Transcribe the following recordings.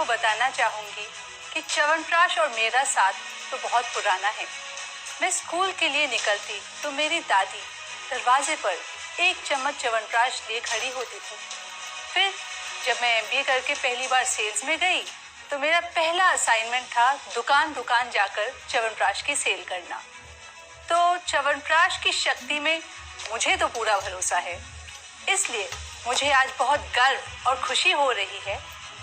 बताना चाहूँगी कि च्यवनप्राश और मेरा साथ तो बहुत पुराना है। मैं स्कूल के लिए निकलती तो मेरी दादी दरवाजे पर एक चम्मच च्यवनप्राश लिए खड़ी होती थी। फिर जब मैं एमबीए करके पहली बार सेल्स में गई तो मेरा पहला असाइनमेंट था दुकान दुकान जाकर च्यवनप्राश की सेल करना। तो च्यवनप्राश की शक्ति में मुझे तो पूरा भरोसा है, इसलिए मुझे आज बहुत गर्व और खुशी हो रही है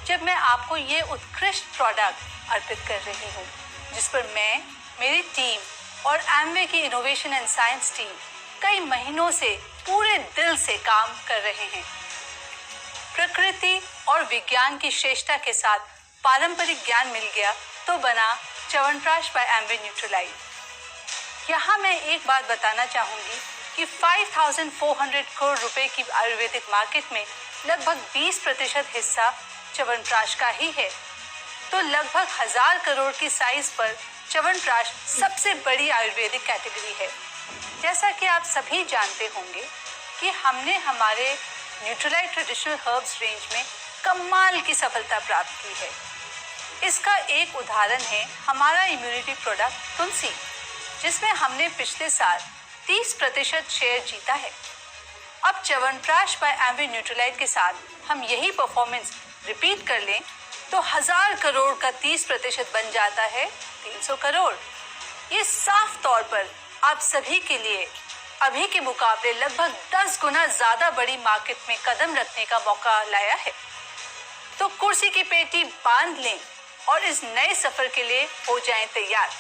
जब मैं आपको ये उत्कृष्ट प्रोडक्ट अर्पित कर रही हूँ, जिस पर मैं, मेरी टीम और एमवे की इनोवेशन एंड साइंस टीम कई महीनों से पूरे दिल से काम कर रहे हैं। प्रकृति और विज्ञान की श्रेष्ठता के साथ पारंपरिक ज्ञान मिल गया तो बना च्यवनप्राश बाय एमवे न्यूट्रीलाइट। यहाँ मैं एक बात बताना चाहूँगी कि 5,400 करोड़ रुपए की आयुर्वेदिक मार्केट में लगभग 20% हिस्सा च्यवनप्राश का ही है। तो लगभग 1000 करोड़ की साइज पर च्यवनप्राश सबसे बड़ी आयुर्वेदिक कैटेगरी है। जैसा कि आप सभी जानते होंगे कि हमने हमारे न्यूट्रीलाइट ट्रेडिशनल हर्ब्स रेंज में कमाल की सफलता प्राप्त की है। इसका एक उदाहरण है हमारा इम्यूनिटी प्रोडक्ट तुलसी, जिसमें हमने पिछले साल 30% शेयर जीता है। अब च्यवनप्राश बाय एमवे न्यूट्रीलाइट के साथ हम यही परफॉर्मेंस रिपीट कर लें तो 1000 करोड़ का 30% बन जाता है 300 करोड़। ये साफ तौर पर आप सभी के लिए अभी के मुकाबले लगभग 10 गुना ज्यादा बड़ी मार्केट में कदम रखने का मौका लाया है। तो कुर्सी की पेटी बांध लें और इस नए सफर के लिए हो जाएं तैयार।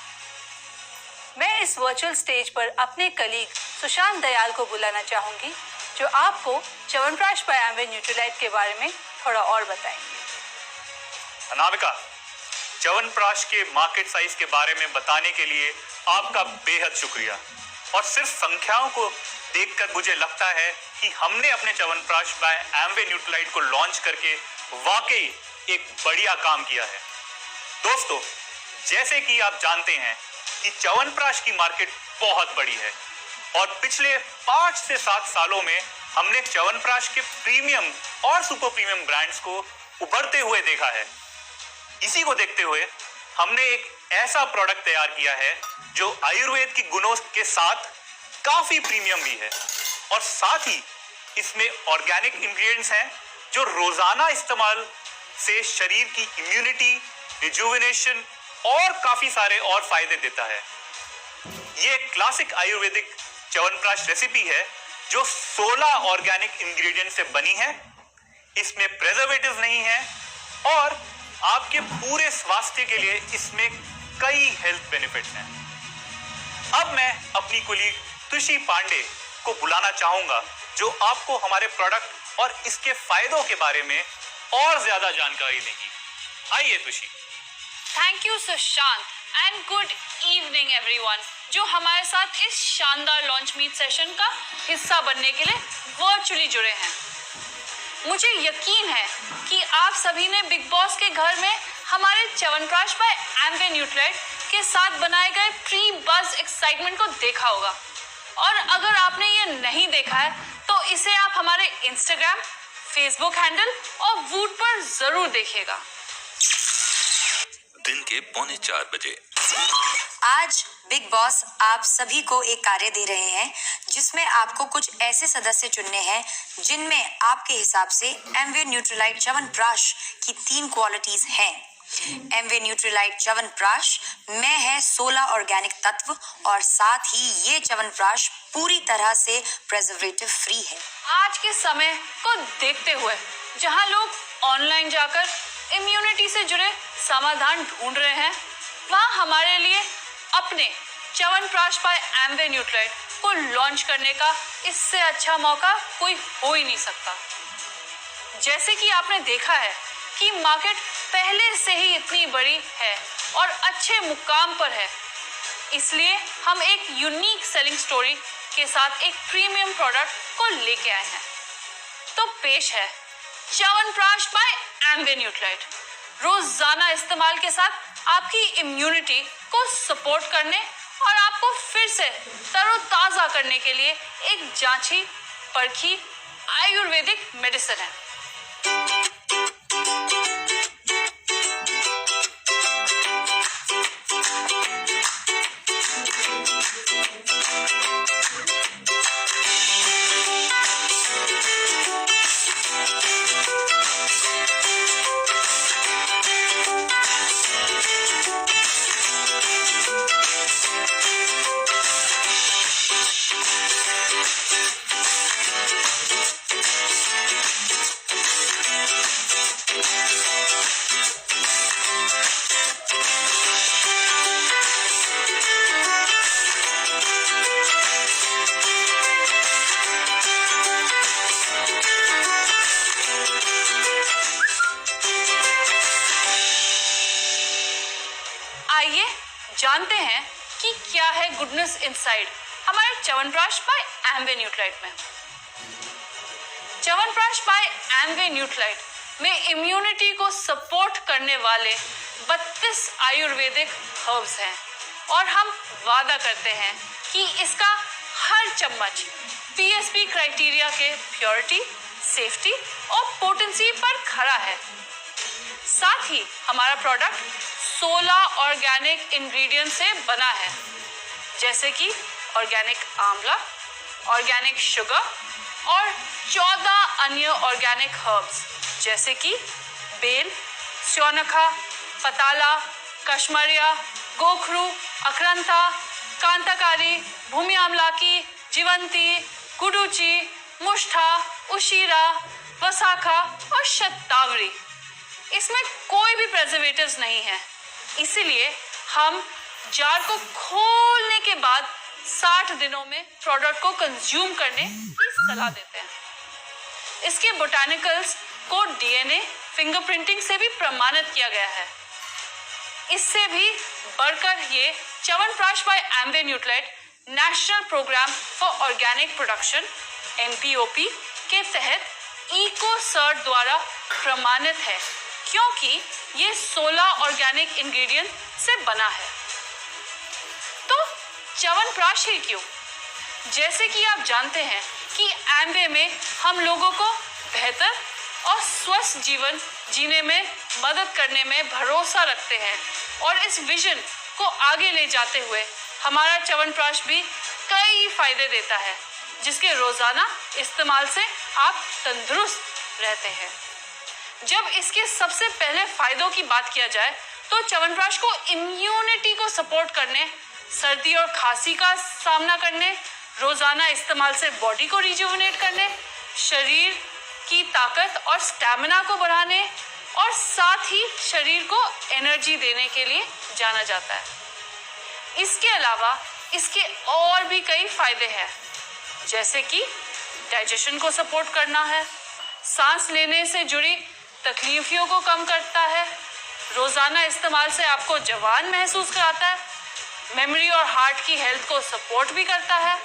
मैं इस वर्चुअल स्टेज पर अपने कलीग सुशांत दयाल को बुलाना चाहूंगी, जो आपको च्यवनप्राश बाय एमवे न्यूट्रीलाइट के बारे में थोड़ा और बताएंगे। अनामिका, च्यवनप्राश के मार्केट साइज के बारे में बताने के लिए आपका बेहद शुक्रिया। और सिर्फ संख्याओं को देखकर मुझे लगता है कि हमने अपने च्यवनप्राश बाय एमवे न्यूट्रीलाइट को लॉन्च करके वाकई एक बढ़िया काम किया है। दोस्तों, जैसे कि आप जानते हैं कि च्यवनप्राश की मार्केट बहुत बड़ी है और पिछले 5 से 7 सालों में हमने च्यवनप्राश के प्रीमियम और सुपर प्रीमियम ब्रांड्स को उभरते हुए देखा है। इसी को देखते हुए हमने एक ऐसा प्रोडक्ट तैयार किया है जो आयुर्वेद की गुणों के साथ काफी प्रीमियम भी है और साथ ही इसमें ऑर्गेनिक इंग्रेडिएंट्स हैं जो रोजाना इस्तेमाल से शरीर की इम्यूनिटी, रिजुविनेशन और काफी सारे और फायदे देता है। ये क्लासिक आयुर्वेदिक च्यवनप्राश रेसिपी है जो 16 ऑर्गेनिक इंग्रेडिएंट से बनी है। इसमें प्रिजर्वेटिव नहीं है और आपके पूरे स्वास्थ्य के लिए इसमें कई हेल्थ बेनिफिट्स हैं। अब मैं अपनी कुलीग तुषी पांडे को बुलाना चाहूंगा, जो आपको हमारे प्रोडक्ट और इसके फायदों के बारे में और ज्यादा जानकारी देगी। आइए Tushi. Thank you Sushant and good evening everyone, जो हमारे साथ इस शानदार लॉन्च मीट सेशन का हिस्सा बनने के लिए वर्चुअली जुड़े हैं। मुझे यकीन है कि आप सभी ने बिग बॉस के घर में हमारे च्यवनप्राश बाय एमवे न्यूट्रीलाइट के साथ बनाए गए प्री बज एक्साइटमेंट को देखा होगा, और अगर आपने ये नहीं देखा है तो इसे आप हमारे इंस्टाग्राम, फेसबुक हैंडल और वूट पर जरूर देखिएगा। दिन के 3:45 आज बिग बॉस आप सभी को एक कार्य दे रहे हैं, जिसमें आपको कुछ ऐसे सदस्य चुनने हैं जिनमें आपके हिसाब से एमवे न्यूट्रीलाइट च्यवनप्राश की 3 क्वालिटीज हैं। एमवे न्यूट्रीलाइट च्यवनप्राश में है 16 ऑर्गेनिक तत्व और साथ ही ये च्यवनप्राश पूरी तरह से प्रिजर्वेटिव फ्री है। आज के समय को देखते हुए जहां लोग ऑनलाइन जाकर इम्यूनिटी से जुड़े समाधान ढूंढ रहे हैं, वहां हमारे लिए अपने च्यवनप्राश बाय एमवे न्यूट्रीलाइट को लॉन्च करने का इससे अच्छा मौका कोई हो ही नहीं सकता। जैसे कि आपने देखा है कि मार्केट पहले से ही इतनी बड़ी है और अच्छे मुकाम पर है, इसलिए हम एक यूनिक सेलिंग स्टोरी के साथ एक प्रीमियम प्रोडक्ट को लेके आए हैं। तो पेश है च्यवनप्राश बाय एमवे न्यूट्रीलाइट, रोजाना इस्तेमाल के साथ आपकी इम्यूनिटी को सपोर्ट करने और आपको फिर से तरोताजा करने के लिए एक जांची परखी आयुर्वेदिक मेडिसिन है। जानते हैं कि क्या है गुडनेस इनसाइड हमारे च्यवनप्राश बाय एमवे न्यूट्राइट में। च्यवनप्राश बाय एमवे न्यूट्राइट में इम्यूनिटी को सपोर्ट करने वाले 32 आयुर्वेदिक हर्ब्स हैं और हम वादा करते हैं कि इसका हर चम्मच पीएसपी क्राइटेरिया के प्योरिटी, सेफ्टी और पोटेंसी पर खरा है। साथ ही हमारा प्रोडक्ट 16 ऑर्गेनिक इंग्रेडिएंट से बना है, जैसे कि ऑर्गेनिक आंवला, ऑर्गेनिक शुगर और 14 अन्य ऑर्गेनिक हर्ब्स जैसे कि बेल, स्योनखा, पताला, कश्मरिया, गोखरू, अक्रांता, कांताकारी, भूमि आमलाकी, जीवंती, गुडुची, मुष्ठा, उशीरा, वसाखा और शतावरी। इसमें कोई भी प्रिजर्वेटिव्स नहीं है, इसीलिए हम जार को खोलने के बाद 60 दिनों में प्रोडक्ट को कंज्यूम करने की सलाह देते हैं। इसके बोटानिकल्स को डीएनए फिंगरप्रिंटिंग से भी प्रमाणित किया गया है। इससे भी बढ़कर ये chyawanprash by Amway Nutrilite national programme for organic production (NPOP) के तहत इकोसर्ट द्वारा प्रमाणित है, क्योंकि ये 16 ऑर्गेनिक इंग्रेडिएंट से बना है। तो च्यवनप्राश ही क्यों? जैसे कि आप जानते हैं कि एमवे में हम लोगों को बेहतर और स्वस्थ जीवन जीने में मदद करने में भरोसा रखते हैं और इस विजन को आगे ले जाते हुए हमारा च्यवनप्राश भी कई फायदे देता है, जिसके रोजाना इस्तेमाल से आप तंदुरुस्त रहते हैं। जब इसके सबसे पहले फायदों की बात किया जाए तो च्यवनप्राश को इम्यूनिटी को सपोर्ट करने, सर्दी और खांसी का सामना करने, रोजाना इस्तेमाल से बॉडी को रिजुविनेट करने, शरीर की ताकत और स्टैमिना को बढ़ाने और साथ ही शरीर को एनर्जी देने के लिए जाना जाता है। इसके अलावा इसके और भी कई फायदे हैं, जैसे कि डाइजेशन को सपोर्ट करना है, सांस लेने से जुड़ी तकलीफों को कम करता है, रोजाना इस्तेमाल से आपको जवान महसूस कराता है, मेमोरी और हार्ट की हेल्थ को सपोर्ट भी करता है।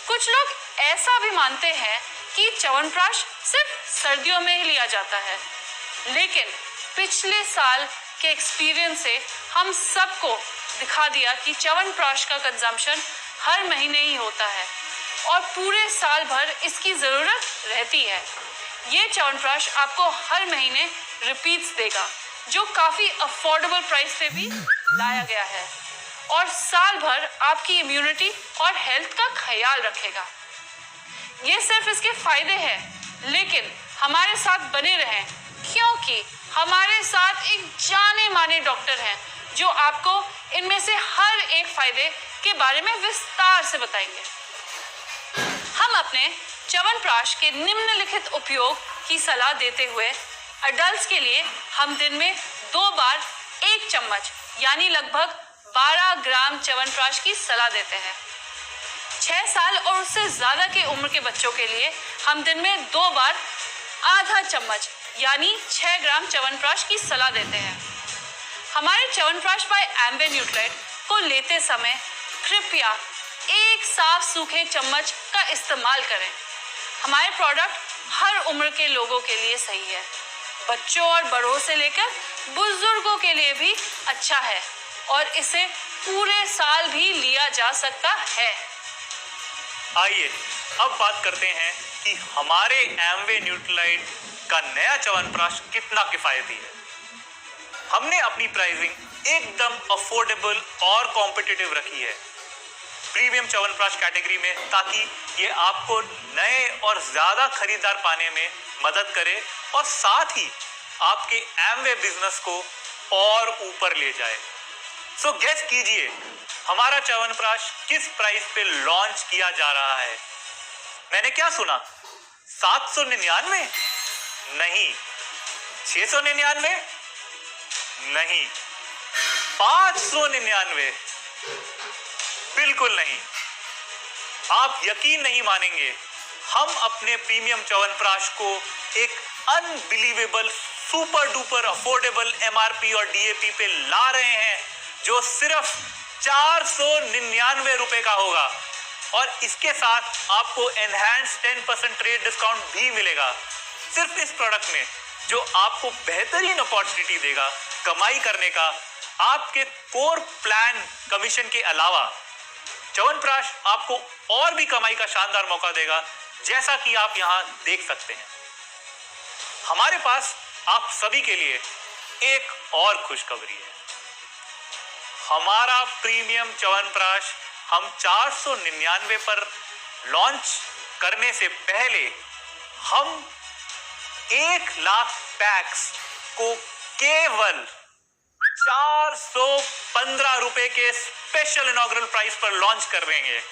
कुछ लोग ऐसा भी मानते हैं कि च्यवनप्राश सिर्फ सर्दियों में ही लिया जाता है, लेकिन पिछले साल के एक्सपीरियंस से हम सबको दिखा दिया कि च्यवनप्राश का कंजम्पशन हर महीने ही होता है और पूरे साल भर इसकी ज़रूरत रहती है। ये च्यवनप्राश आपको हर महीने रिपीट्स देगा, जो काफ़ी अफोर्डेबल प्राइस पे भी लाया गया है और साल भर आपकी इम्यूनिटी और हेल्थ का ख्याल रखेगा। ये सिर्फ इसके फायदे हैं, लेकिन हमारे साथ बने रहें, क्योंकि हमारे साथ एक जाने माने डॉक्टर हैं जो आपको इनमें से हर एक फायदे के बारे में विस्तार से बताएंगे। हम अपने च्यवनप्राश के निम्नलिखित उपयोग की सलाह देते हुए अडल्ट्स के लिए हम दिन में 2 बार 1 चम्मच यानी लगभग 12 ग्राम च्यवनप्राश की सलाह देते हैं। 6 साल और उससे ज़्यादा की उम्र के बच्चों के लिए हम दिन में 2 बार आधा चम्मच यानी 6 ग्राम च्यवनप्राश की सलाह देते हैं। हमारे च्यवनप्राश बाय एमवे न्यूट्राइट को लेते समय कृपया एक साफ सूखे चम्मच का इस्तेमाल करें। हमारे प्रोडक्ट हर उम्र के लोगों के लिए सही है, बच्चों और बड़ों से लेकर बुजुर्गों के लिए भी अच्छा है और इसे पूरे साल भी लिया जा सकता है। आइए अब बात करते हैं कि हमारे एमवे न्यूट्रालाइट का नया च्यवनप्राश कितना किफायती है। हमने अपनी प्राइसिंग एकदम अफोर्डेबल और कॉम्पिटिटिव रखी है प्रीमियम च्यवनप्राश कैटेगरी में, ताकि ये आपको नए और ज़्यादा खरीदार पाने में मदद करे और साथ ही आपके एमवे बिजनेस को और ऊपर ले जाए। सो गेस कीजिए हमारा च्यवनप्राश किस प्राइस पे लॉन्च किया जा रहा है। मैंने क्या सुना? 799? नहीं। 699? नहीं। 599? बिल्कुल नहीं। आप यकीन नहीं मानेंगे, हम अपने प्रीमियम च्यवनप्राश को एक unbelievable super duper affordable MRP और डीएपी पे ला रहे हैं, जो सिर्फ 499 रुपए का होगा और इसके साथ आपको एनहांस 10% ट्रेड डिस्काउंट भी मिलेगा। सिर्फ इस प्रोडक्ट में, जो आपको बेहतरीन अपॉर्चुनिटी देगा कमाई करने का आपके कोर प्लान कमीशन के अलावा। च्यवनप्राश आपको और भी कमाई का शानदार मौका देगा, जैसा कि आप यहां देख सकते हैं। हमारे पास आप सभी के लिए एक और खुशखबरी है। हमारा प्रीमियम च्यवनप्राश हम 499 पर लॉन्च करने से पहले हम 1,00,000 पैक्स को केवल 415 रुपए के स्पेशल इनॉग्रल प्राइस पर लॉन्च कर रहे हैं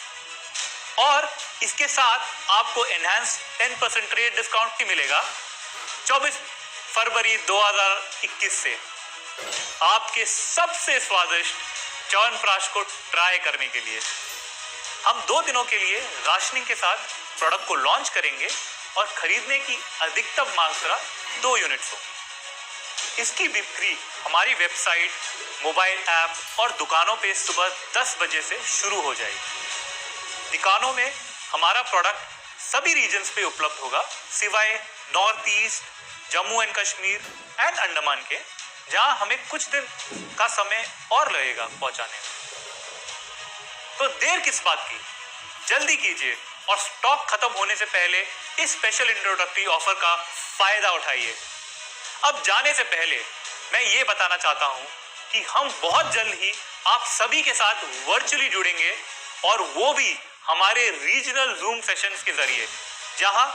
और इसके साथ आपको एनहांस 10% ट्रेड डिस्काउंट भी मिलेगा 24 फरवरी 2021 से आपके सबसे स्वादिष्ट च्यवनप्राश को ट्राई करने के लिए। हम 2 दिनों के लिए राशनिंग के साथ प्रोडक्ट को लॉन्च करेंगे और खरीदने की अधिकतम मात्रा 2 यूनिट्स होगी। इसकी बिक्री हमारी वेबसाइट, मोबाइल ऐप और दुकानों पे सुबह 10 बजे से शुरू हो जाएगी। दुकानों में हमारा प्रोडक्ट सभी रीजन्स पे उपलब्ध होगा सिवाय north east, Jammu and Kashmir and Andaman के, जहां हमें कुछ दिन का समय और लगेगा पहुंचाने में। तो देर किस बात की, जल्दी कीजिए और स्टॉक खत्म होने से पहले इस स्पेशल इंट्रोडक्टरी ऑफर का फायदा उठाइए। अब जाने से पहले मैं ये बताना चाहता हूं कि हम बहुत जल्द ही आप सभी के साथ वर्चुअली जुड़ेंगे और वो भी हमारे रीजनल जूम सेशंस के जरिए, जहां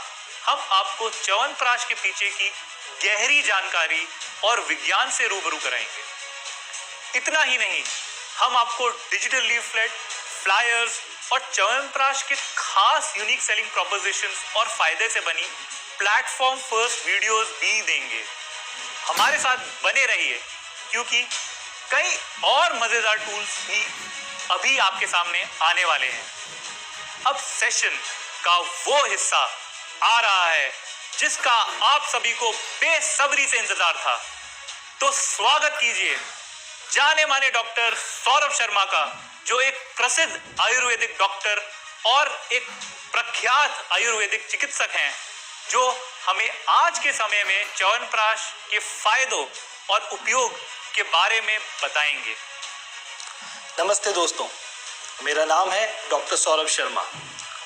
हम आपको च्यवनप्राश के पीछे की गहरी जानकारी और विज्ञान से रूबरू कराएंगे। इतना ही नहीं, हम आपको डिजिटल लीफलेट, फ्लायर्स और च्यवनप्राश के खास यूनिक सेलिंग प्रोपोजिशंस और फायदे से बनी प्लेटफॉर्म फर्स्ट वीडियोस भी देंगे। हमारे साथ बने रहिए क्योंकि कई और मजेदार टूल्स भी अभी आपके सामने आने वाले हैं। अब सेशन का वो हिस्सा आ रहा है जिसका आप सभी को बेसब्री से इंतजार था। तो स्वागत कीजिए जाने माने डॉक्टर सौरभ शर्मा का, जो एक प्रसिद्ध आयुर्वेदिक डॉक्टर और एक प्रख्यात आयुर्वेदिक चिकित्सक हैं, जो हमें आज के समय में च्यवनप्राश के फायदों और उपयोग के बारे में बताएंगे। नमस्ते दोस्तों, मेरा नाम है डॉक्टर सौरभ शर्मा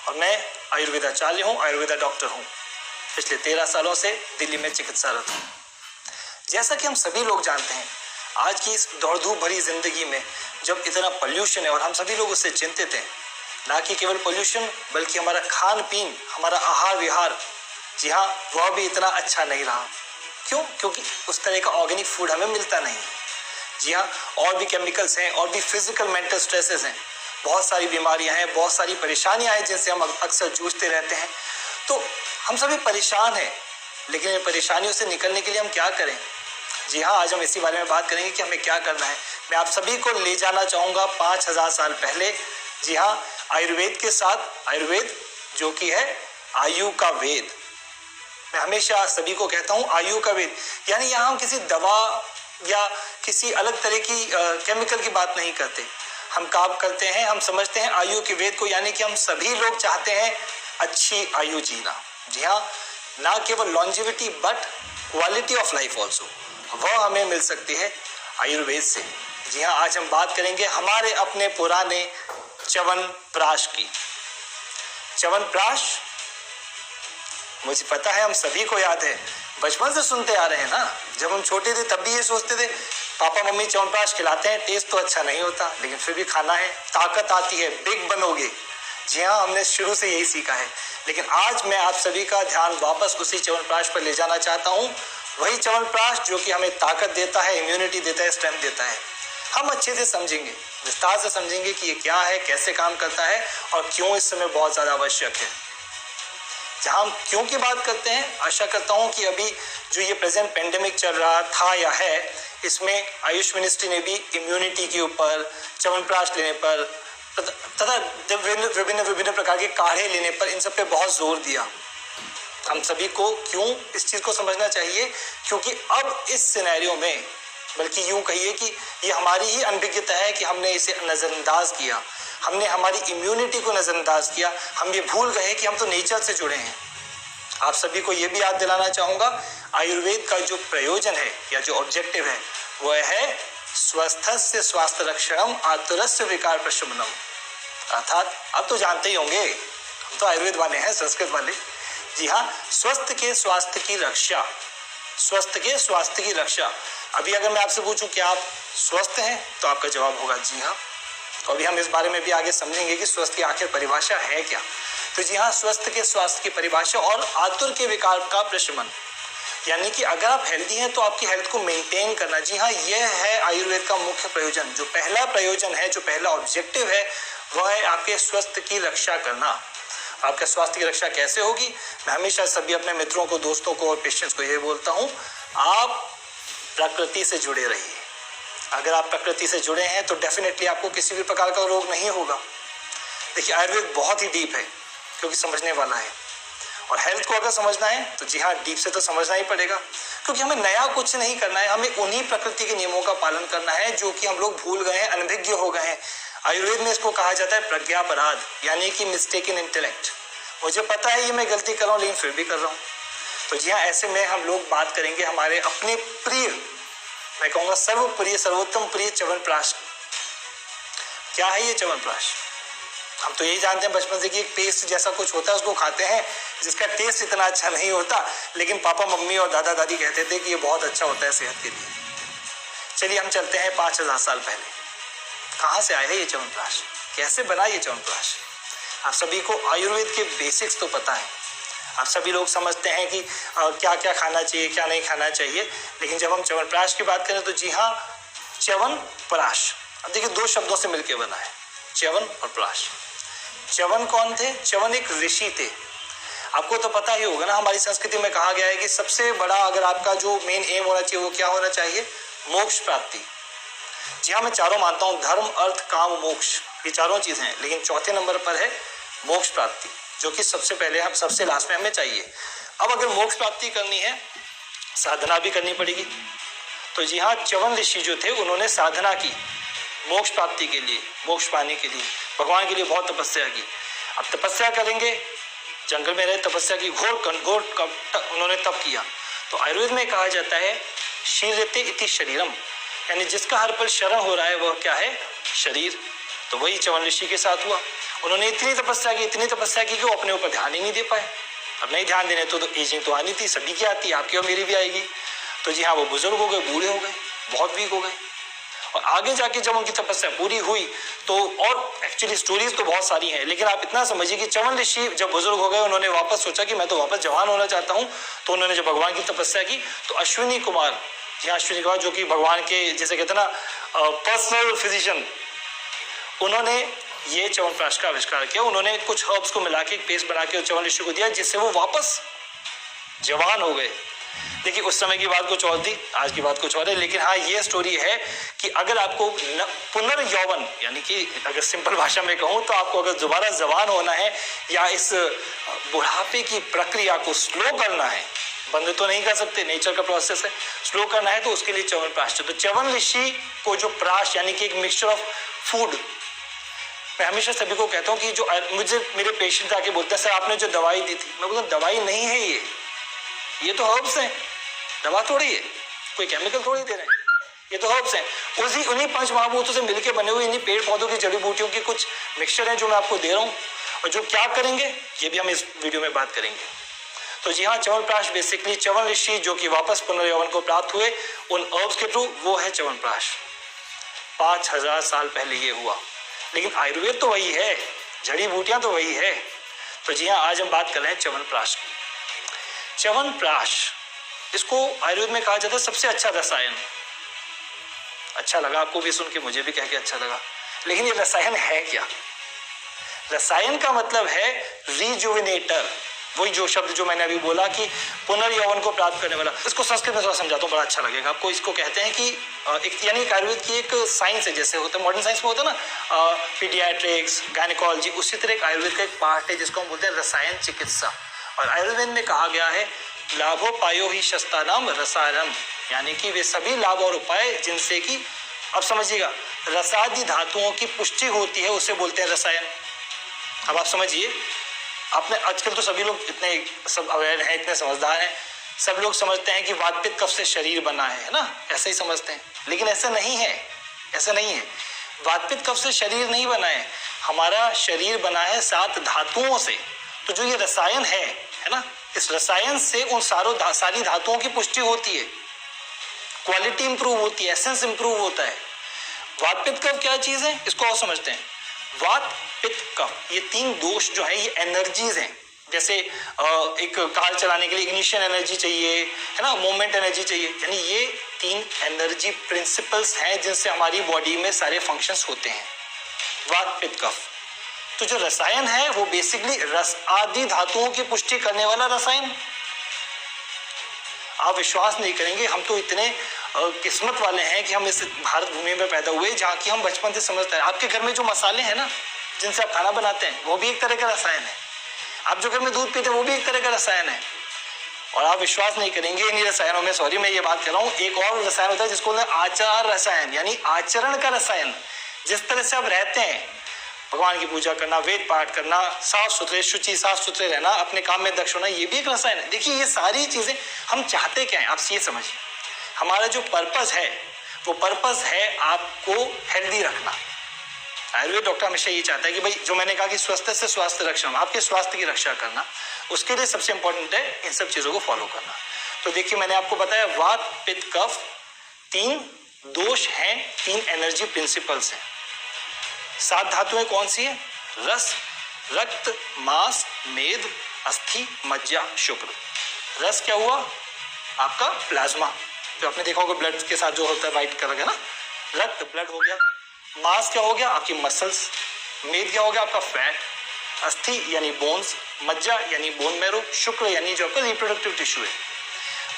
और मैं आयुर्वेदाचार्य हूँ, आयुर्वेदा डॉक्टर हूँ। पिछले 13 सालों से दिल्ली में चिकित्सारत हूँ। जैसा कि हम सभी लोग जानते हैं, आज की इस दौड़-धूप भरी जिंदगी में जब इतना पोल्यूशन है और हम सभी लोग उससे चिंतित हैं, ना कि केवल पोल्यूशन बल्कि हमारा खान पीन, हमारा आहार विहार, जी हाँ, वह भी इतना अच्छा नहीं रहा। क्यों? क्योंकि उस तरह का ऑर्गेनिक फूड हमें मिलता नहीं। जी हाँ, और भी केमिकल्स हैं और भी फिजिकल मेंटल स्ट्रेसेस हैं, बहुत सारी बीमारियां हैं, बहुत सारी परेशानियां हैं जिनसे हम अक्सर जूझते रहते हैं। तो हम सभी परेशान हैं, लेकिन इन परेशानियों से निकलने के लिए हम क्या करें? जी हाँ, आज हम इसी बारे में बात करेंगे कि हमें क्या करना है। मैं आप सभी को ले जाना चाहूँगा 5000 साल पहले। जी हाँ, आयुर्वेद के साथ, आयुर्वेद जो कि है आयु का वेद। मैं हमेशा सभी को कहता हूँ आयु का वेद, यानी यहाँ हम किसी दवा या किसी अलग तरह की केमिकल की बात नहीं करते। हम काम करते हैं, हम समझते हैं आयु के वेद को, यानी कि हम सभी लोग चाहते हैं अच्छी आयु जीना। जी हाँ, ना केवल longevity but quality of life also, वह हमें मिल सकती है आयुर्वेद से। जी हाँ, आज हम बात करेंगे हमारे अपने पुराने च्यवनप्राश की। च्यवनप्राश मुझे पता है हम सभी को याद है, बचपन से सुनते आ रहे हैं ना। जब हम छोटे थे तब भी ये सोचते थे पापा मम्मी च्यवनप्राश खिलाते हैं, टेस्ट तो अच्छा नहीं होता लेकिन फिर भी खाना है, ताकत आती है, बिग बनोगे। जी हाँ, हमने शुरू से यही सीखा है। लेकिन आज मैं आप सभी का ध्यान वापस उसी च्यवनप्राश पर ले जाना चाहता हूँ। वही च्यवनप्राश जो कि हमें ताकत देता है, इम्यूनिटी देता है, स्ट्रेंथ देता है। हम अच्छे से समझेंगे, विस्तार से समझेंगे कि ये क्या है, कैसे काम करता है और क्यों इस समय बहुत ज़्यादा आवश्यक है। जहाँ हम क्यों की बात करते हैं, आशा करता हूँ कि अभी जो ये प्रेजेंट पेंडेमिक चल रहा था या है, इसमें आयुष मिनिस्ट्री ने भी इम्यूनिटी के ऊपर, च्यवनप्राश लेने पर तथा विभिन्न प्रकार के काढ़े लेने पर, इन सब पे बहुत जोर दिया। हम सभी को क्यों इस चीज़ को समझना चाहिए, क्योंकि अब इस सिनेरियो में बल्कि यूं कहिए कि ये हमारी ही अनभिज्ञता है कि हमने इसे नज़रअंदाज किया, हमने हमारी इम्यूनिटी को नज़रअंदाज किया, हम ये भूल गए कि हम तो नेचर से जुड़े हैं। आप सभी को ये भी याद दिलाना चाहूँगा, आयुर्वेद का जो प्रयोजन है या जो ऑब्जेक्टिव है वह है स्वस्थस्य स्वास्थ्य रक्षणम आतुरस्य विकार प्रशमनम। अर्थात आप तो जानते ही होंगे, हम तो आयुर्वेद वाले हैं, संस्कृत वाले। जी हाँ, स्वस्थ के स्वास्थ्य की रक्षा, स्वस्थ के स्वास्थ्य की रक्षा। अभी अगर मैं आपसे पूछूं कि आप स्वस्थ हैं तो आपका जवाब होगा जी हाँ। तो अभी हम इस बारे में भी आगे समझेंगे कि स्वस्थ की आखिर परिभाषा है क्या। तो जी हाँ, स्वस्थ के स्वास्थ्य की परिभाषा और आतुर के विकार का प्रशमन, यानी कि अगर आप हेल्दी हैं तो आपकी हेल्थ को मेंटेन करना। जी हाँ, यह है आयुर्वेद का मुख्य प्रयोजन। जो पहला प्रयोजन है, जो पहला ऑब्जेक्टिव है, वह है आपके स्वास्थ्य की रक्षा करना। आपके स्वास्थ्य की रक्षा कैसे होगी? मैं हमेशा सभी अपने मित्रों को, दोस्तों को और पेशेंट्स को ये बोलता हूँ, आप प्रकृति से जुड़े रहिए। अगर आप प्रकृति से जुड़े हैं तो डेफिनेटली आपको किसी भी प्रकार का रोग नहीं होगा। देखिए, आयुर्वेद बहुत ही डीप है क्योंकि समझने वाला है, और हेल्थ को अगर समझना है तो जी हाँ, डीप से तो समझना ही पड़ेगा, क्योंकि हमें नया कुछ नहीं करना है, हमें उन्हीं प्रकृति के नियमों का पालन करना है जो कि हम लोग भूल गए हैं, अनभिज्ञ हो गए हैं। आयुर्वेद में इसको कहा जाता है प्रज्ञापराध, यानी कि मिस्टेक इन इंटेलेक्ट। मुझे पता है ये मैं गलती कर रहा हूँ, लेकिन फिर भी कर रहा हूँ। तो जी हाँ, ऐसे में हम लोग बात करेंगे हमारे अपने प्रिय, मैं कहूँगा सर्वप्रिय, सर्वोत्तम प्रिय च्यवनप्राश। क्या है ये च्यवनप्राश? हम तो यही जानते हैं बचपन से कि एक पेस्ट जैसा कुछ होता है, उसको खाते हैं, जिसका टेस्ट इतना अच्छा नहीं होता, लेकिन पापा मम्मी और दादा दादी कहते थे कि ये बहुत अच्छा होता है सेहत के लिए। चलिए हम चलते हैं 5000 साल पहले। कहाँ से आया है ये च्यवनप्राश? कैसे बना ये च्यवनप्राश? आप सभी को आयुर्वेद के बेसिक्स तो पता है, आप सभी लोग समझते हैं कि क्या क्या खाना चाहिए, क्या नहीं खाना चाहिए, लेकिन जब हम च्यवनप्राश की बात करें तो जी हाँ, च्यवनप्राश, अब देखिए 2 शब्दों से मिलकर बना है, च्यवन और प्राश। च्यवन कौन थे? च्यवन एक ऋषि थे। आपको तो पता ही होगा ना, हमारी संस्कृति में कहा गया है कि सबसे बड़ा अगर आपका जो मेन एम होना चाहिए वो क्या होना चाहिए? मोक्ष प्राप्ति। जी हाँ, मैं चारों मानता हूँ, धर्म, अर्थ, काम, मोक्ष, ये चारों चीजें हैं, लेकिन चौथे नंबर पर है मोक्ष प्राप्ति, जो कि सबसे पहले हम सबसे लास्ट में हमें चाहिए। अब अगर मोक्ष प्राप्ति करनी है, साधना भी करनी पड़ेगी। तो जी हाँ, च्यवन ऋषि जो थे उन्होंने साधना की मोक्ष प्राप्ति के लिए, मोक्ष पाने के लिए, भगवान के लिए बहुत तपस्या की। अब तपस्या करेंगे, जंगल में रहे, तपस्या की, घोर उन्होंने तप किया। तो आयुर्वेद में कहा जाता है शीर्यते इति शरीरम, यानी जिसका हर पल शरण हो रहा है वह क्या है? शरीर। तो वही च्यवन ऋषि के साथ हुआ। उन्होंने इतनी तपस्या की कि वो अपने ऊपर ध्यान ही नहीं दे पाए। अब नहीं ध्यान देने तो एजिंग तो आनी थी, सभी की आती है, आपकी और मेरी भी आएगी। तो जी हाँ, वो बुजुर्ग हो गए, बूढ़े हो गए, बहुत वीक हो गए। और आगे जाके जब उनकी तपस्या पूरी हुई तो, और एक्चुअली स्टोरीज तो बहुत सारी हैं, लेकिन आप इतना समझिए कि च्यवन ऋषि जब बुजुर्ग हो गए, उन्होंने वापस सोचा कि मैं तो वापस जवान होना चाहता हूँ। तो उन्होंने जब भगवान की तपस्या की तो अश्विनी कुमार, जी अश्विनी कुमार, जो कि भगवान के जैसे कहते हैं ना पर्सनल फिजिशियन, उन्होंने ये च्यवनप्राश का आविष्कार किया। उन्होंने कुछ हर्ब्स को मिला के एक पेस्ट बना के च्यवन ऋषि को दिया, जिससे वो वापस जवान हो गए। देखिए, उस समय की बात कुछ और थी, आज की बात कुछ और है, लेकिन हाँ, ये स्टोरी है कि अगर आपको पुनर्यौवन, यानी कि अगर सिंपल भाषा में कहूँ तो आपको अगर दोबारा जवान होना है या इस बुढ़ापे की प्रक्रिया को स्लो करना है, बंद तो नहीं कर सकते, नेचर का प्रोसेस है, स्लो करना है, तो उसके लिए च्यवनप्राश। तो च्यवन ऋषि को जो प्राश, यानी कि एक मिक्सचर ऑफ फूड, मैं हमेशा सभी को कहता हूँ कि जो मुझे मेरे पेशेंट आके बोलते हैं सर आपने जो दवाई दी थी, मैं बोलता हूँ दवाई नहीं है ये तो हर्ब्स हैं, दवा थोड़ी है, कोई केमिकल थोड़ी दे रहे हैं, ये तो हर्ब्स हैं, उन्हीं 5 महाभूतों से मिलकर बने हुए इन्हीं पेड़ पौधों की जड़ी बूटियों की कुछ मिक्सचर हैं जो मैं आपको दे रहा हूँ, और जो क्या करेंगे ये भी हम इस वीडियो में बात करेंगे। तो जी हाँ, च्यवनप्राश बेसिकली च्यवन ऋषि जो कि वापस पुनर्यौवन को प्राप्त हुए उन हर्ब्स के थ्रू, वो है च्यवनप्राश। 5000 साल पहले ये हुआ, लेकिन आयुर्वेद तो वही है, जड़ी बूटियां तो वही है। तो जी हाँ, आज हम बात कर रहे हैं च्यवनप्राश की। च्यवनप्राश, इसको आयुर्वेद में कहा जाता है सबसे अच्छा रसायन। अच्छा लगा आपको भी सुन के, मुझे भी कह के अच्छा लगा, लेकिन ये रसायन है क्या? रसायन का मतलब है रिजुविनेटर, वही जो शब्द जो मैंने अभी बोला कि पुनर्यौवन को प्राप्त करने वाला। इसको संस्कृत में थोड़ा समझाता हूँ, बड़ा अच्छा लगेगा आपको। इसको कहते हैं कि एक, यानी आयुर्वेद की एक साइंस है, जैसे होता है मॉडर्न साइंस में होता है ना पीडियाट्रिक्स, गायनेकोलॉजी, उसी तरह एक आयुर्वेद का एक पार्ट है जिसको हम बोलते हैं रसायन चिकित्सा। और आयुर्वेद में कहा गया है लाभोपायो ही शस्त्राणाम रसायनम, यानी कि वे सभी लाभ और उपाय जिनसे कि, अब समझिएगा, रसादि धातुओं की पुष्टि होती है उसे बोलते हैं रसायन। अब आप समझिए, आपने आजकल तो सभी लोग इतने सब अवेयर हैं, इतने समझदार हैं, सब लोग समझते हैं कि वात पित्त कफ से शरीर बना है ना, ऐसे ही समझते हैं, लेकिन ऐसा नहीं है, ऐसा नहीं है। वात पित्त कफ से शरीर नहीं बना है, हमारा शरीर बना है 7 धातुओं से। तो जो ये रसायन है ना, इस रसायन से उन सारी धातुओं की पुष्टि होती है, क्वालिटी इंप्रूव होती है, एसेंस इंप्रूव होता है। वात पित्त कफ क्या चीज है, इसको और समझते हैं। वात पित्त कफ, ये 3 दोष जो है ये एनर्जीज हैं। जैसे एक कार चलाने के लिए इग्निशन एनर्जी चाहिए, है ना, मूवमेंट एनर्जी चाहिए, यानी ये 3 एनर्जी प्रिंसिपल्स हैं जिनसे हमारी बॉडी में सारे फंक्शंस होते हैं। वात पित्त कफ। तो जो रसायन है वो बेसिकली रस आदि धातुओं की पुष्टि करने वाला रसायन। आप विश्वास नहीं करेंगे, हम तो इतने किस्मत वाले हैं कि हम इस भारत भूमि में पैदा हुए जहाँ की हम बचपन से समझते हैं। आपके घर में जो मसाले हैं ना, जिनसे आप खाना बनाते हैं, वो भी एक तरह का रसायन है। आप जो घर में दूध पीते हैं वो भी एक तरह का रसायन है। और आप विश्वास नहीं करेंगे, इन रसायनों में, सॉरी मैं ये बात कर रहा हूँ, एक और रसायन होता है जिसको आचार रसायन, यानी आचरण का रसायन। जिस तरह से आप रहते हैं, भगवान की पूजा करना, वेद पाठ करना, साफ सुथरे शुचि साफ सुथरे रहना, अपने काम में दक्ष होना, ये भी एक रसायन है। देखिए, ये सारी चीजें हम चाहते क्या है, आप ये समझिए, हमारा जो पर्पस है वो पर्पस है आपको हेल्दी रखना। आयुर्वेद डॉक्टर हमेशा ये चाहता है कि भाई, जो मैंने कहा कि स्वस्थ से स्वास्थ्य रक्षण, आपके स्वास्थ्य की रक्षा करना, उसके लिए सबसे इंपॉर्टेंट है इन सब चीजों को फॉलो करना। तो देखिए, मैंने आपको बताया वात पित्त कफ 3 दोष हैं, 3 एनर्जी प्रिंसिपल्स हैं। 7 धातुएं कौन सी है? रस, रक्त, मांस, मेद, अस्थि, मज्जा, शुक्र। रस क्या हुआ? आपका प्लाज्मा, जो आपने देखा होगा ब्लड के साथ जो होता है व्हाइट कलर का ना, रक्त ब्लड हो गया। मांस क्या हो गया? आपकी मसल्स। मेद क्या हो गया? आपका फैट। अस्थि यानी बोन्स, मज्जा यानी बोन मैरो, शुक्र यानी जो आपका रिप्रोडक्टिव टिश्यू है।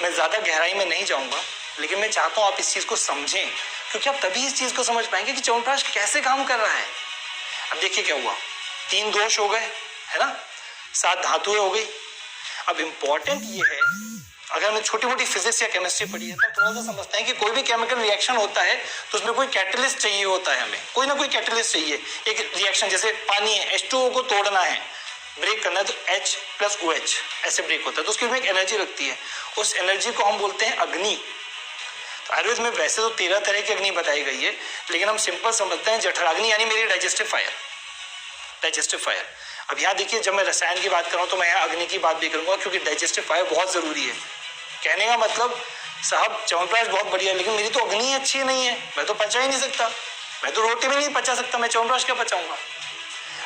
मैं ज्यादा गहराई में नहीं जाऊंगा, लेकिन मैं चाहता हूं आप इस चीज को समझें, क्योंकि आप तभी इस चीज को समझ पाएंगे कि च्यवनप्राश कैसे काम कर रहा है। अब देखिए क्या हुआ, 3 दोष हो गए, है ना, 7 धातुएं हो गई। अब इंपॉर्टेंट ये है, अगर हमने छोटी मोटी फिजिक्स या केमिस्ट्री पढ़ी है तो थोड़ा सा समझते हैं कि कोई भी केमिकल रिएक्शन होता है तो उसमें कोई कैटलिस्ट चाहिए होता है, हमें कोई ना कोई कैटलिस्ट चाहिए। एक रिएक्शन, जैसे पानी है, H2O को तोड़ना है, ब्रेक करना है, तो H + OH ऐसे ब्रेक होता है, तो उसकी में एक एनर्जी लगती है, उस एनर्जी को हम बोलते हैं अग्नि। तो आयुर्वेद में वैसे तो 13 तरह की अग्नि बताई गई है, लेकिन हम सिंपल समझते हैं जठराग्नि, यानी मेरी डाइजेस्टिव फायर, डाइजेस्टिव फायर। अब यहाँ देखिए, जब मैं रसायन की बात कर रहा हूँ तो मैं यहाँ अग्नि की बात भी करूंगा, क्योंकि डाइजेस्टिव फायर बहुत जरूरी है। कहने का मतलब, साहब च्यवनप्राश बहुत बढ़िया है, लेकिन मेरी तो अग्नि अच्छी नहीं है, मैं तो पचा ही नहीं सकता, मैं तो रोटी भी नहीं पचा सकता, मैं च्यवनप्राश क्या पचाऊंगा।